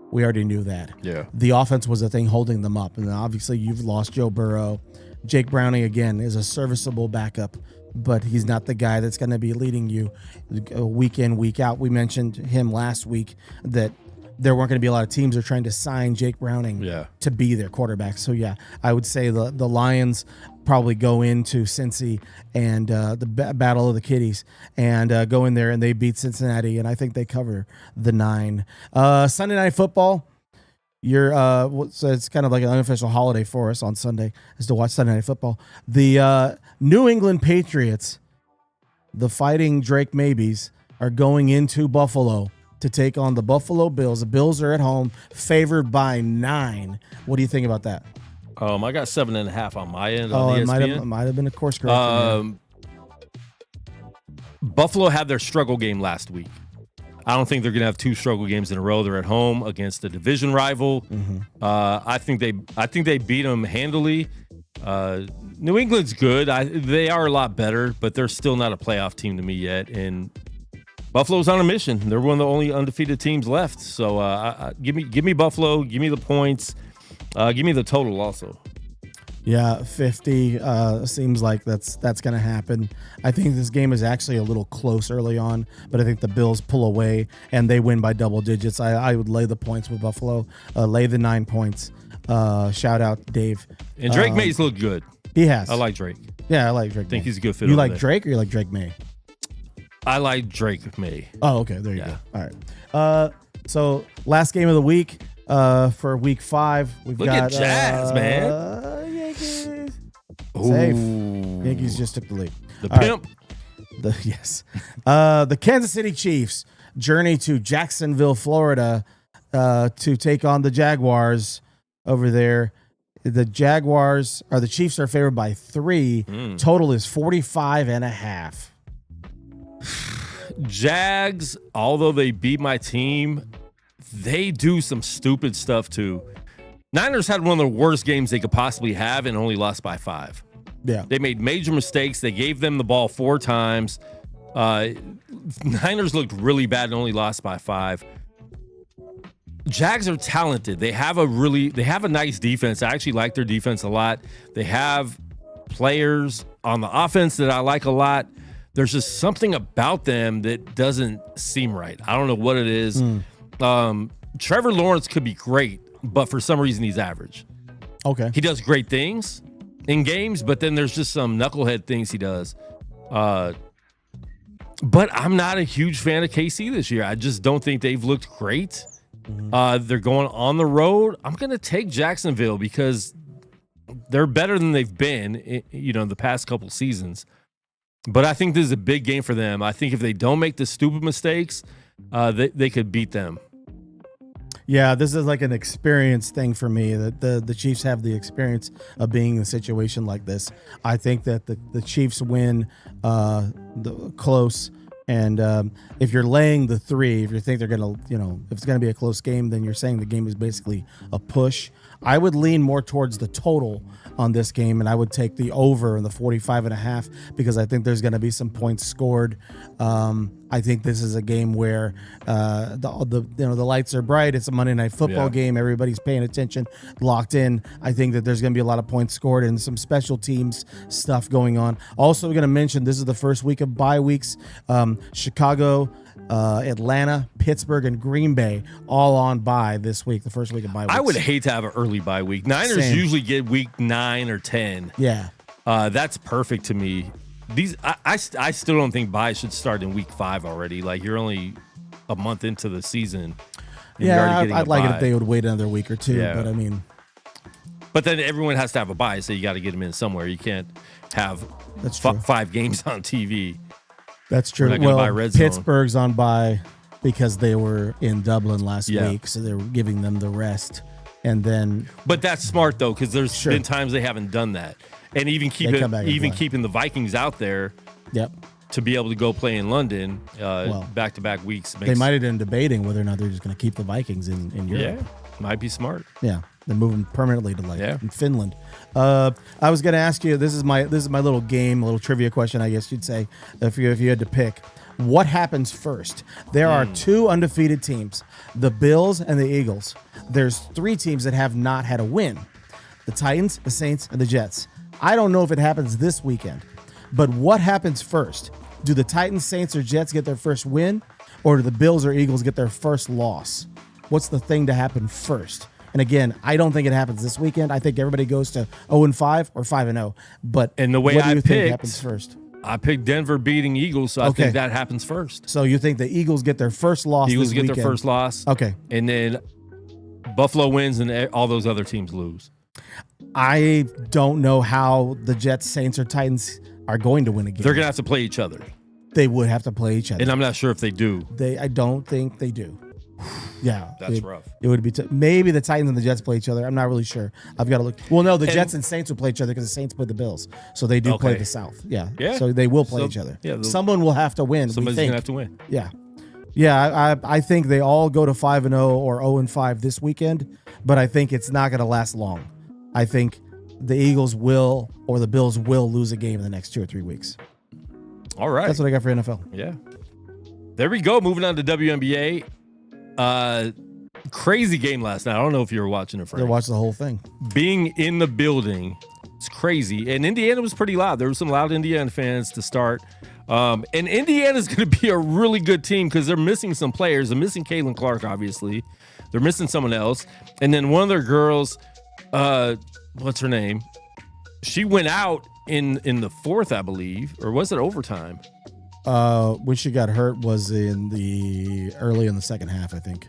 We already knew that. Yeah. The offense was the thing holding them up, and obviously you've lost Joe Burrow. Jake Browning again is a serviceable backup, but he's not the guy that's going to be leading you week in, week out. We mentioned him last week that there weren't going to be a lot of teams that are trying to sign Jake Browning to be their quarterback. So yeah, I would say the Lions probably go into Cincy and the Battle of the Kitties and go in there and they beat Cincinnati, and I think they cover the 9. Sunday Night Football. So it's kind of like an unofficial holiday for us on Sunday is to watch Sunday Night Football. The New England Patriots, the Fighting Drake Maybes, are going into Buffalo to take on the Buffalo Bills. The Bills are at home, favored by 9. What do you think about that? I got 7.5 on my end. Oh, on it ESPN. might have been a course correction. Buffalo had their struggle game last week. I don't think they're going to have 2 struggle games in a row. They're at home against a division rival. I think they beat them handily. New England's good. They are a lot better, but they're still not a playoff team to me yet. And Buffalo's on a mission. They're one of the only undefeated teams left. So give me Buffalo. Give me the points. Give me the total also. Yeah, 50 seems like that's going to happen. I think this game is actually a little close early on, but I think the Bills pull away and they win by double digits. I would lay the points with Buffalo, lay the 9 points. Shout out Dave. And Drake May's looked good. He has. I like Drake. Yeah, I like Drake. I think May. he's a good fit. You over like there. Drake or you like Drake May? I like Drake May. Oh, okay. There you Yeah. go. All right. So last game of the week for week 5, we've Look got at Jazz, man. Yankees. Ooh. Safe. Yankees just took the lead. The All right. pimp. The Kansas City Chiefs journey to Jacksonville, Florida, to take on the Jaguars over there. The Chiefs are favored by 3. Total is 45.5. Jags, although they beat my team, they do some stupid stuff too. Niners had one of the worst games they could possibly have and only lost by 5. Yeah. They made major mistakes. They gave them the ball 4 times. Niners looked really bad and only lost by 5. Jags are talented. They have a nice defense. I actually like their defense a lot. They have players on the offense that I like a lot. There's just something about them that doesn't seem right. I don't know what it is. Trevor Lawrence could be great, but for some reason he's average. Okay. He does great things in games, but then there's just some knucklehead things he does. But I'm not a huge fan of KC this year. I just don't think they've looked great. They're going on the road. I'm going to take Jacksonville because they're better than they've been, the past couple seasons. But I think this is a big game for them. I think if they don't make the stupid mistakes, they could beat them. Yeah, this is like an experience thing for me. That the Chiefs have the experience of being in a situation like this. I think that the Chiefs win close. And if you're laying the 3, if you think they're going to, if it's going to be a close game, then you're saying the game is basically a push. I would lean more towards the total on this game, and I would take the over in the 45.5 because I think there's going to be some points scored. I think this is a game where the lights are bright. It's a Monday Night Football game. Everybody's paying attention, locked in. I think that there's going to be a lot of points scored and some special teams stuff going on. Also, we're going to mention this is the first week of bye weeks. Chicago, Atlanta, Pittsburgh, and Green Bay all on bye this week, the first week of bye weeks. I would hate to have an early bye week. Niners usually get week 9 or 10. Yeah. That's perfect to me. I still don't think bye should start in week 5 already. Like, you're only a month into the season. Yeah, I'd like it if they would wait another week or two, but I mean. But then everyone has to have a bye, so you got to get them in somewhere. You can't have 5 games on TV. That's true. Well, Pittsburgh's on bye because they were in Dublin last week, so they're giving them the rest. And then, but that's smart though, because there's been times they haven't done that, and even keeping the Vikings out there, to be able to go play in London, back-to-back weeks. They might have been debating whether or not they're just going to keep the Vikings in Europe. Yeah, might be smart. Yeah, they're moving permanently to in Finland. I was going to ask you. This is my little game, a little trivia question, I guess you'd say, if you had to pick. What happens first? There are 2 undefeated teams, the Bills and the Eagles. There's 3 teams that have not had a win, the Titans, the Saints, and the Jets. I don't know if it happens this weekend, but what happens first? Do the Titans, Saints, or Jets get their first win, or do the Bills or Eagles get their first loss? What's the thing to happen first? And again, I don't think it happens this weekend. I think everybody goes to 0-5 or 5-0. But the way what do you think happens first? I picked Denver beating Eagles, so I think that happens first. So you think the Eagles get their first loss Eagles this get weekend? Their first loss. Okay. And then Buffalo wins and all those other teams lose. I don't know how the Jets, Saints, or Titans are going to win a game. They're going to have to play each other. They would have to play each other. And I'm not sure if they do. I don't think they do. Yeah. That's rough. It would be maybe the Titans and the Jets play each other. I'm not really sure. I've got to look. Well, no, the Jets and Saints will play each other because the Saints play the Bills. So they do play the South. Yeah. So they will play each other. Yeah, someone will have to win. Somebody's going to have to win. Yeah. Yeah, I think they all go to 5-0 or 0-5 this weekend, but I think it's not going to last long. I think the Eagles will or the Bills will lose a game in the next 2 or 3 weeks. All right. That's what I got for NFL. Yeah. There we go. Moving on to WNBA. Crazy game last night. I don't know if you were watching it, Frank. I watched the whole thing. Being in the building, it's crazy. And Indiana was pretty loud. There were some loud Indiana fans to start. And Indiana's going to be a really good team because they're missing some players. They're missing Caitlin Clark, obviously. They're missing someone else. And then one of their girls, what's her name? She went out in the 4th, I believe. Or was it overtime? When she got hurt was early in the second half, I think.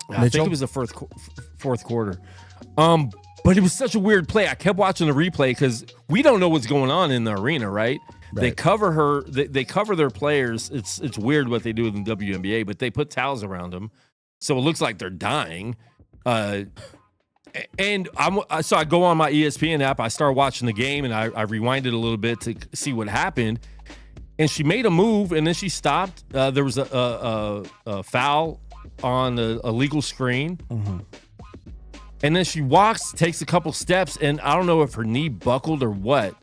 I think it was the 4th quarter. But it was such a weird play. I kept watching the replay because we don't know what's going on in the arena, right? They cover her. They cover their players. It's weird what they do in the WNBA, but they put towels around them, so it looks like they're dying. And so I go on my ESPN app. I start watching the game, and I rewinded a little bit to see what happened. And she made a move, and then she stopped. There was a foul on a legal screen. Mm-hmm. And then she walks, takes a couple steps, and I don't know if her knee buckled or what,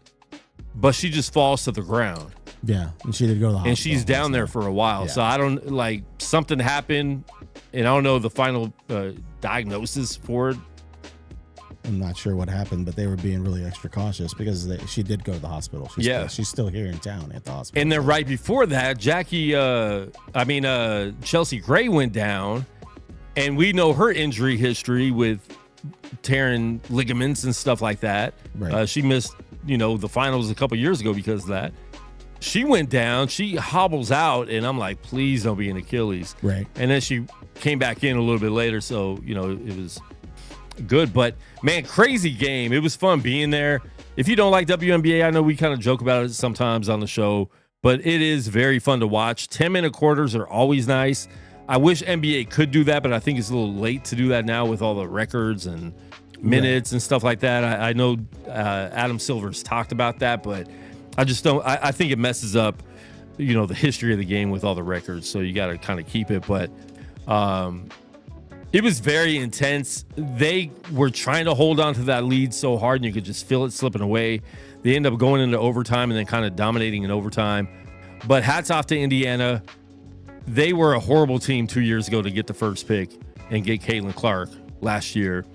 but she just falls to the ground. Yeah, and she did go to the hospital. And she's down there for a while. Yeah. So I don't, something happened, and I don't know the final diagnosis for it. I'm not sure what happened, but they were being really extra cautious because she did go to the hospital. She's still here in town at the hospital. And then right before that, Chelsea Gray went down, and we know her injury history with tearing ligaments and stuff like that. Right. She missed, the finals a couple years ago because of that. She went down. She hobbles out, and I'm like, please don't be an Achilles. Right. And then she came back in a little bit later, so, it was good. But, man, crazy game. It was fun being there. If you don't like WNBA, I know we kind of joke about it sometimes on the show, but it is very fun to watch. 10-minute quarters are always nice. I wish NBA could do that, but I think it's a little late to do that now with all the records and minutes and stuff like that. I know Adam Silver's talked about that, but I just don't. I think it messes up, the history of the game with all the records. So you got to kind of keep it. But it was very intense. They were trying to hold on to that lead so hard, and you could just feel it slipping away. They end up going into overtime and then kind of dominating in overtime. But hats off to Indiana. They were a horrible team 2 years ago to get the first pick and get Caitlin Clark last year.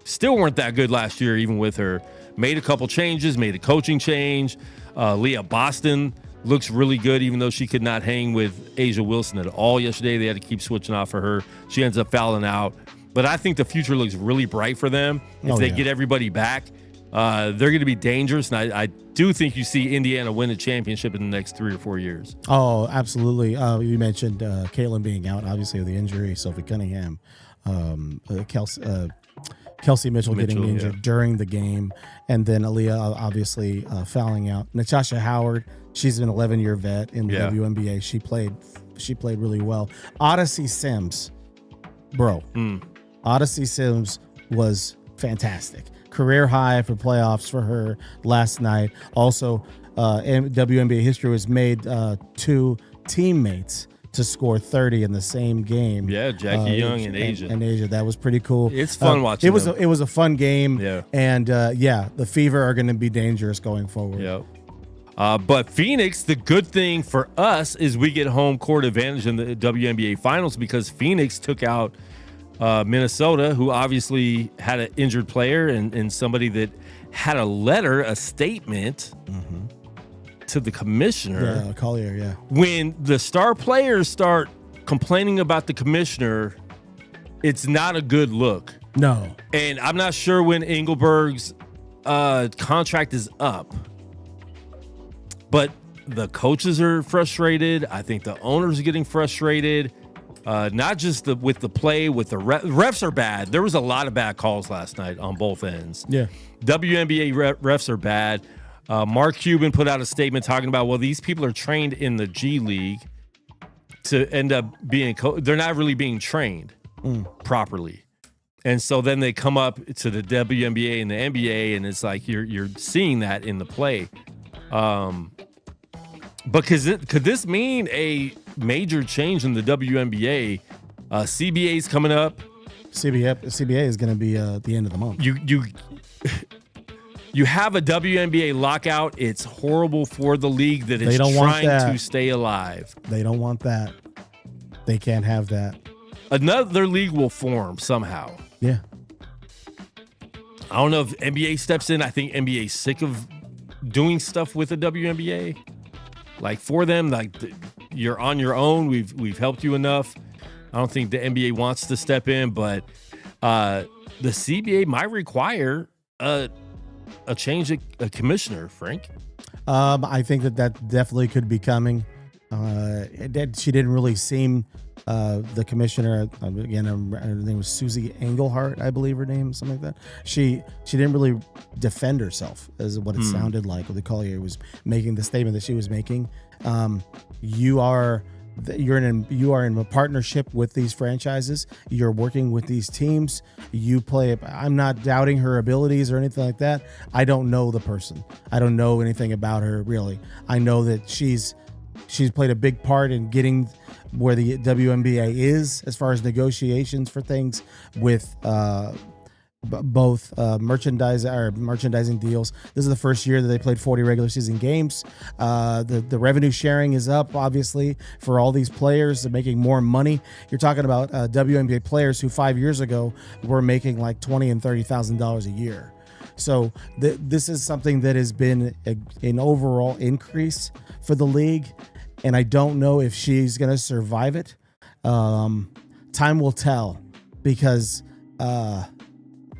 Still weren't that good last year, even with her. Made a couple changes, made a coaching change. Leah Boston looks really good, even though she could not hang with Asia Wilson at all yesterday. They had to keep switching off for her. She ends up fouling out. But I think the future looks really bright for them. If they get everybody back, they're going to be dangerous. And I do think you see Indiana win a championship in the next 3 or 4 years. Oh, absolutely. You mentioned Caitlin being out, obviously, with the injury. Sophie Cunningham, Kelsey Mitchell getting injured during the game, and then Aaliyah obviously fouling out. Natasha Howard, she's an 11-year vet in the WNBA. She played really well. Odyssey Sims, bro. Odyssey Sims was fantastic. Career high for playoffs for her last night. Also, in WNBA history was made 2 teammates to score 30 in the same game. Yeah, Jackie Young and Asia. And Asia. That was pretty cool. It's fun watching it was a fun game. Yeah. And the Fever are going to be dangerous going forward. Yep. But Phoenix, the good thing for us is we get home court advantage in the WNBA finals because Phoenix took out Minnesota, who obviously had an injured player and somebody that had a statement to the commissioner. Yeah, Collier, yeah. When the star players start complaining about the commissioner, it's not a good look. No. And I'm not sure when Engelberg's contract is up, but the coaches are frustrated. I think the owners are getting frustrated. Not just with the play, with the refs are bad. There was a lot of bad calls last night on both ends. Yeah. WNBA refs are bad. Mark Cuban put out a statement talking about, well, these people are trained in the G League to end up being they're not really being trained properly. And so then they come up to the WNBA and the NBA, and it's like you're seeing that in the play. But could this mean a major change in the WNBA? CBA's coming up. CBA is going to be the end of the month. You have a WNBA lockout. It's horrible for the league that is trying to stay alive. They don't want that. They can't have that. Another league will form somehow. Yeah. I don't know if NBA steps in. I think NBA is sick of doing stuff with the WNBA. Like for them, like you're on your own. We've helped you enough. I don't think the NBA wants to step in, but the CBA might require a change of commissioner, Frank. I think that definitely could be coming. She didn't really seem the commissioner. Again, her name was Susie Engelhart, I believe her name, something like that. She didn't really defend herself, is what it sounded like. When the Collier was making the statement that she was making. You are in a partnership with these franchises. You're working with these teams. You play. I'm not doubting her abilities or anything like that. I don't know the person. I don't know anything about her really. I know that she's played a big part in getting where the WNBA is as far as negotiations for things with both merchandising deals. This is the first year that they played 40 regular season games. The revenue sharing is up, obviously, for all these players. They're making more money. You're talking about WNBA players who 5 years ago were making like $20,000 and $30,000 a year. So this is something that has been an overall increase for the league, and I don't know if she's going to survive it. Time will tell, because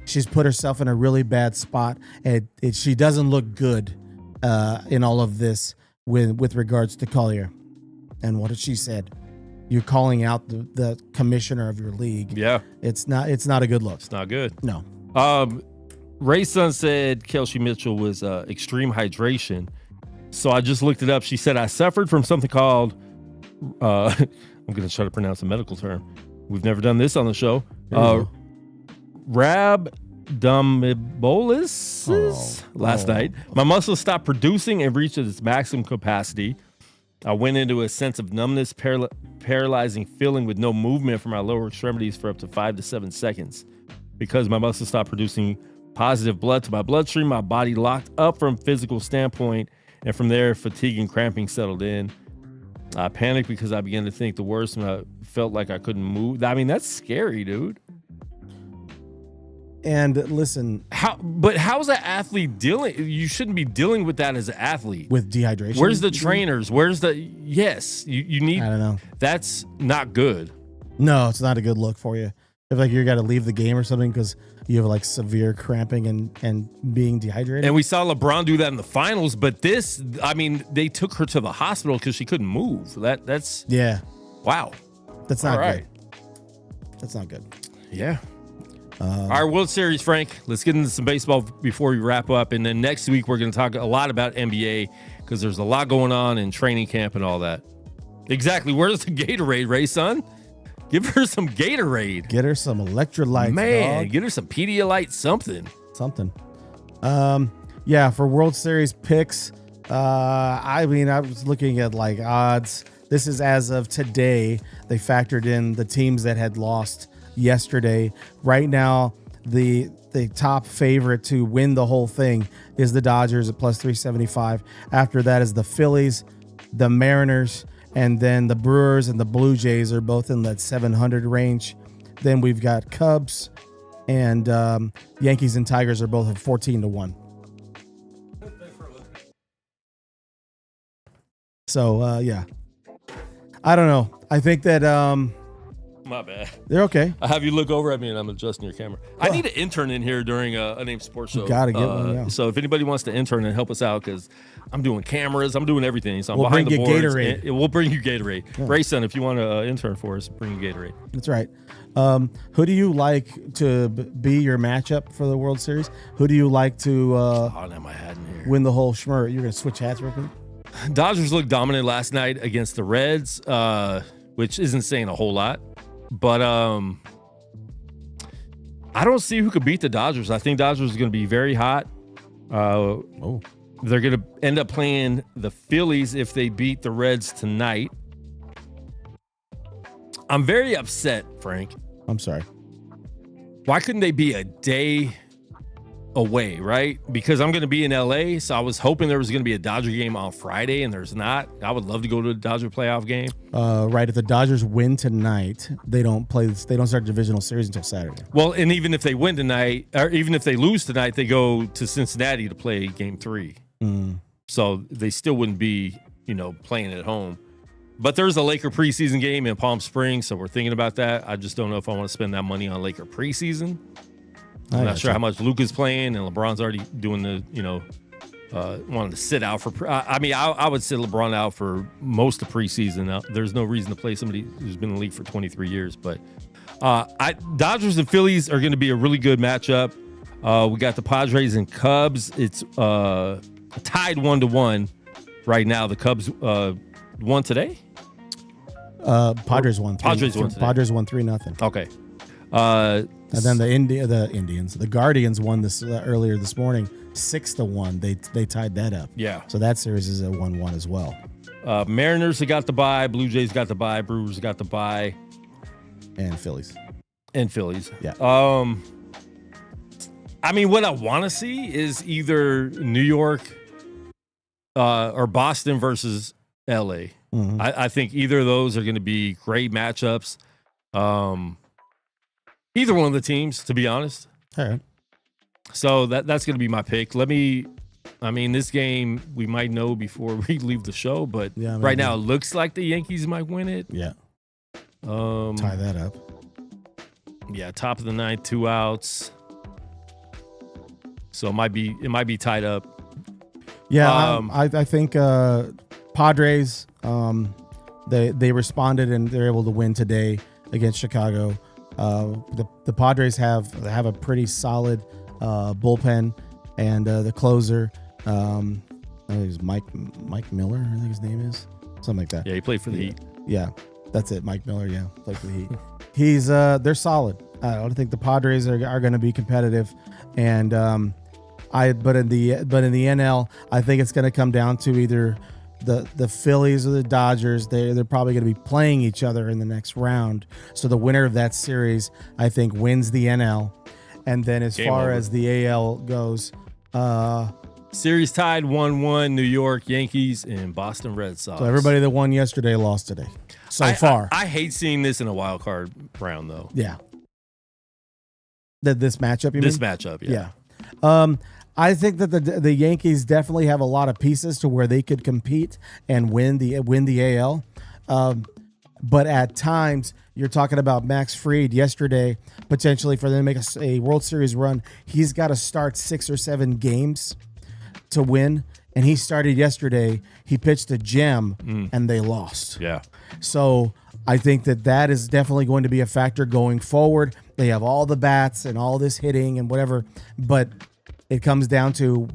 she's put herself in a really bad spot, and she doesn't look good in all of this with regards to Collier. And what did she said? You're calling out the commissioner of your league. Yeah, it's not a good look. It's not good. No. Ray's son said Kelsey Mitchell was extreme hydration. So I just looked it up. She said, I suffered from something called, I'm going to try to pronounce a medical term. We've never done this on the show. Rhabdomyolysis last night. My muscles stopped producing and reached its maximum capacity. I went into a sense of numbness, paralyzing feeling with no movement from my lower extremities for up to 5 to 7 seconds. Because my muscles stopped producing positive blood to my bloodstream, my body locked up from a physical standpoint, and from there, fatigue and cramping settled in. I panicked because I began to think the worst, and I felt like I couldn't move. I mean, that's scary, dude. And listen, how's an athlete dealing? You shouldn't be dealing with that as an athlete. With dehydration. Where's the trainers? Where's the you need. I don't know. That's not good. No, it's not a good look for you. If like you got to leave the game or something because you have like severe cramping and being dehydrated. And we saw LeBron do that in the finals, but this, I mean, they took her to the hospital because she couldn't move. That's wow. That's not good. That's not good. Yeah. All right, World Series, Frank. Let's get into some baseball before we wrap up. And then next week, we're going to talk a lot about NBA because there's a lot going on in training camp and all that. Exactly. Where's the Gatorade, Ray, son? Give her some Gatorade. Get her some electrolytes, man. dog. Get her some Pedialyte, something. Yeah, for World Series picks, I mean, I was looking at like odds. This is as of today. They factored in the teams that had lost yesterday. Right now, the top favorite to win the whole thing is the Dodgers at plus 375. After that is the Phillies, the Mariners, and then the Brewers and the Blue Jays are both in that 700 range. Then we've got Cubs and Yankees and Tigers are both at 14-1. So, yeah. I don't know. I think that... My bad. They're okay. I have you look over at me and I'm adjusting your camera. I need an intern in here during a Unnamed Sports Show. You gotta get one, yeah. So if anybody wants to intern and help us out, because I'm doing cameras, I'm doing everything. So I'm we'll behind bring the you boards. Gatorade. We'll bring you Gatorade. Yeah. Rayson, if you want to intern for us, bring you Gatorade. That's right. Who do you like to be your matchup for the World Series? Who do you like to win the whole schmur? You're going to switch hats real quick? Dodgers looked dominant last night against the Reds, which isn't saying a whole lot. But I don't see who could beat the Dodgers. I think Dodgers is going to be very hot. They're going to end up playing the Phillies if they beat the Reds tonight. I'm very upset, Frank. I'm sorry. Why couldn't they be a day away, right? Because I'm going to be in LA, so I was hoping there was going to be a Dodger game on Friday, and there's not. I would love to go to a Dodger playoff game. Right. If the Dodgers win tonight, they don't start divisional series until Saturday. Well, and even if they win tonight, or even if they lose tonight, they go to Cincinnati to play game 3. So they still wouldn't be, playing at home. But there's a Laker preseason game in Palm Springs, so we're thinking about that. I just don't know if I want to spend that money on Laker preseason. I'm not sure how much Luka's playing, and LeBron's already doing the, wanting to sit out for. I would sit LeBron out for most of preseason. Now, there's no reason to play somebody who's been in the league for 23 years. But Dodgers and Phillies are going to be a really good matchup. We got the Padres and Cubs. It's tied 1-1 right now. The Cubs won today. Padres won. Padres won today. Padres won 3-0. Okay. And then the Guardians won this earlier this morning, 6-1. They tied that up. Yeah. So that series is a 1-1 as well. Mariners got the bye. Blue Jays got the bye. Brewers got the bye. And Phillies. And Phillies. Yeah. I mean, what I want to see is either New York or Boston versus LA. Mhm. I think either of those are going to be great matchups. Either one of the teams, to be honest. All right. So that's going to be my pick. This game we might know before we leave the show, but right now it looks like the Yankees might win it. Yeah. Tie that up. Yeah, top of the ninth, 2 outs. So it might be tied up. Yeah, I think Padres they responded and they're able to win today against Chicago. The Padres have a pretty solid bullpen, and the closer, I think it's Mike Miller, I think his name is, something like that. Yeah, he played for the Heat. Yeah, that's it, Mike Miller. Yeah, played for the Heat. They're solid. I don't think the Padres are going to be competitive, and but in the NL, I think it's going to come down to either the Phillies or the Dodgers. They're probably going to be playing each other in the next round. So the winner of that series, I think, wins the NL. And then as far as the AL goes, series tied 1-1, New York Yankees and Boston Red Sox. So everybody that won yesterday lost today. So far. I hate seeing this in a wild card round, though. Yeah. This matchup, you mean? This matchup, yeah. I think that the Yankees definitely have a lot of pieces to where they could compete and win the AL. But at times, you're talking about Max Fried yesterday, potentially for them to make a World Series run. He's got to start 6 or 7 games to win. And he started yesterday. He pitched a gem, and they lost. Yeah. So I think that is definitely going to be a factor going forward. They have all the bats and all this hitting and whatever, but it comes down to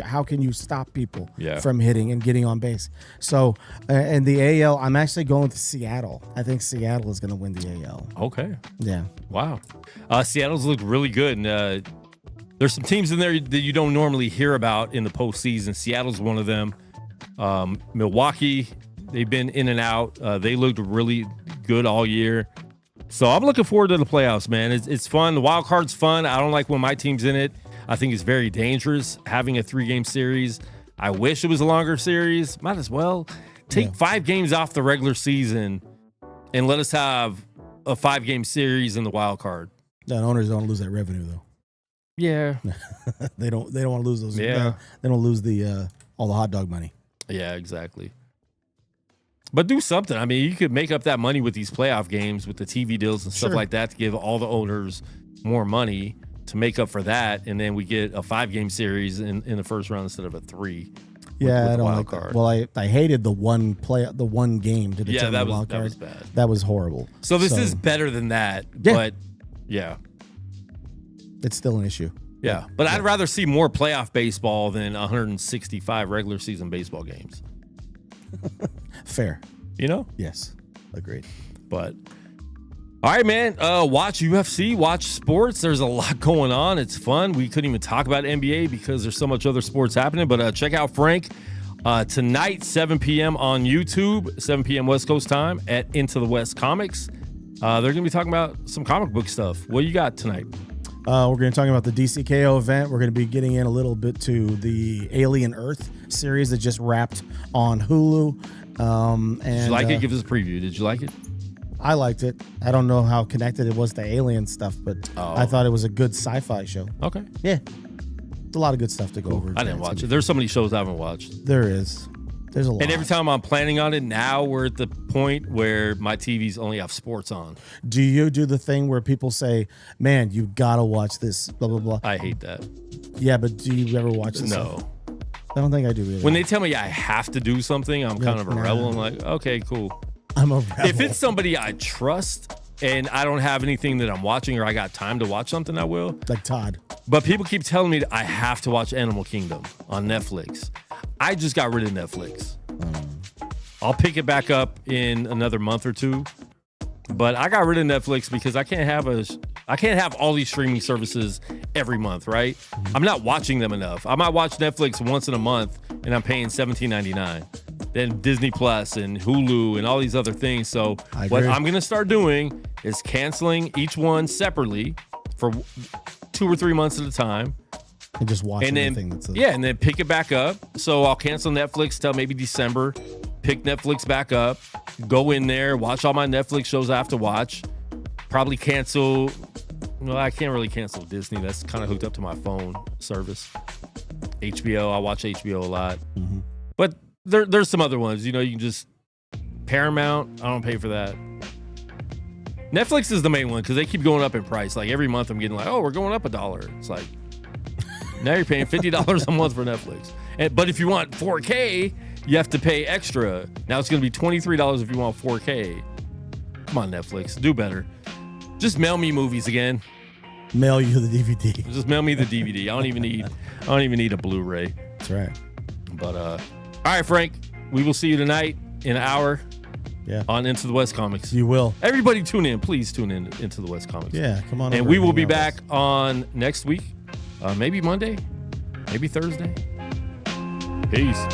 how can you stop people from hitting and getting on base. So, in the AL, I'm actually going with Seattle. I think Seattle is going to win the AL. Okay. Yeah. Wow. Seattle's looked really good. And there's some teams in there that you don't normally hear about in the postseason. Seattle's one of them. Milwaukee, they've been in and out. They looked really good all year. So I'm looking forward to the playoffs, man. It's fun. The wild card's fun. I don't like when my team's in it. I think it's very dangerous having a 3-game series. I wish it was a longer series. Might as well take 5 games off the regular season and let us have a 5-game series in the wild card. The owners don't lose that revenue though. Yeah. they don't want to lose those. Yeah. They don't lose all the hot dog money. Yeah, exactly. But do something. I mean, you could make up that money with these playoff games with the TV deals and stuff like that to give all the owners more money to make up for that, and then we get a 5-game series in the first round instead of a 3. I don't like that. Well, I hated the one game to determine the wild card. That was bad. That was horrible. So this is better than that, but it's still an issue. Yeah, but I'd rather see more playoff baseball than 165 regular season baseball games. Fair. You know? Yes. Agreed. But all right, man. Watch UFC, watch sports. There's a lot going on. It's fun. We couldn't even talk about NBA because there's so much other sports happening. But check out Frank tonight, 7 p.m. on YouTube, 7 p.m. West Coast time at Into the West Comics. They're going to be talking about some comic book stuff. What you got tonight? We're going to talk about the DCKO event. We're going to be getting in a little bit to the Alien Earth series that just wrapped on Hulu. Did you like it? Give us a preview. Did you like it? I liked it. I don't know how connected it was to alien stuff, but I thought it was a good sci-fi show. Okay. Yeah. It's a lot of good stuff to go over. I didn't watch it. There's so many shows I haven't watched. There is. There's a lot. And every time I'm planning on it, now we're at the point where my TVs only have sports on. Do you do the thing where people say, man, you got to watch this, blah, blah, blah? I hate that. Yeah, but do you ever watch this? No. Stuff? I don't think I do either. When they tell me I have to do something, I'm kind of a rebel. I'm like, okay, cool. I'm a rebel. If it's somebody I trust and I don't have anything that I'm watching or I got time to watch something, I will. Like Todd. But people keep telling me that I have to watch Animal Kingdom on Netflix. I just got rid of Netflix. I'll pick it back up in another month or two. But I got rid of Netflix because I can't have all these streaming services every month, right? I'm not watching them enough. I might watch Netflix once in a month and I'm paying $17.99. Then Disney Plus and Hulu and all these other things. So what I'm going to start doing is canceling each one separately for 2 or 3 months at a time. And just watch And everything then, that's and then pick it back up. So I'll cancel Netflix till maybe December. Pick Netflix back up. Go in there, watch all my Netflix shows I have to watch. Probably cancel. Well, I can't really cancel Disney. That's kind of hooked up to my phone service. HBO, I watch HBO a lot. Mm-hmm. But there's some other ones. You know, you can just Paramount. I don't pay for that. Netflix is the main one because they keep going up in price. Like every month, I'm getting like, oh, we're going up $1. It's like now you're paying $50 a month for Netflix. But if you want 4K, you have to pay extra. Now it's going to be $23 if you want 4K. Come on, Netflix, do better. Just mail me movies again. Mail you the DVD. Just mail me the DVD. I don't even need a Blu-ray. That's right. But all right, Frank, we will see you tonight in an hour. Yeah. On Into the West Comics. You will. Everybody tune in. Please tune in Into the West Comics. Yeah, come on. And we will be back on next week. Maybe Monday. Maybe Thursday. Peace.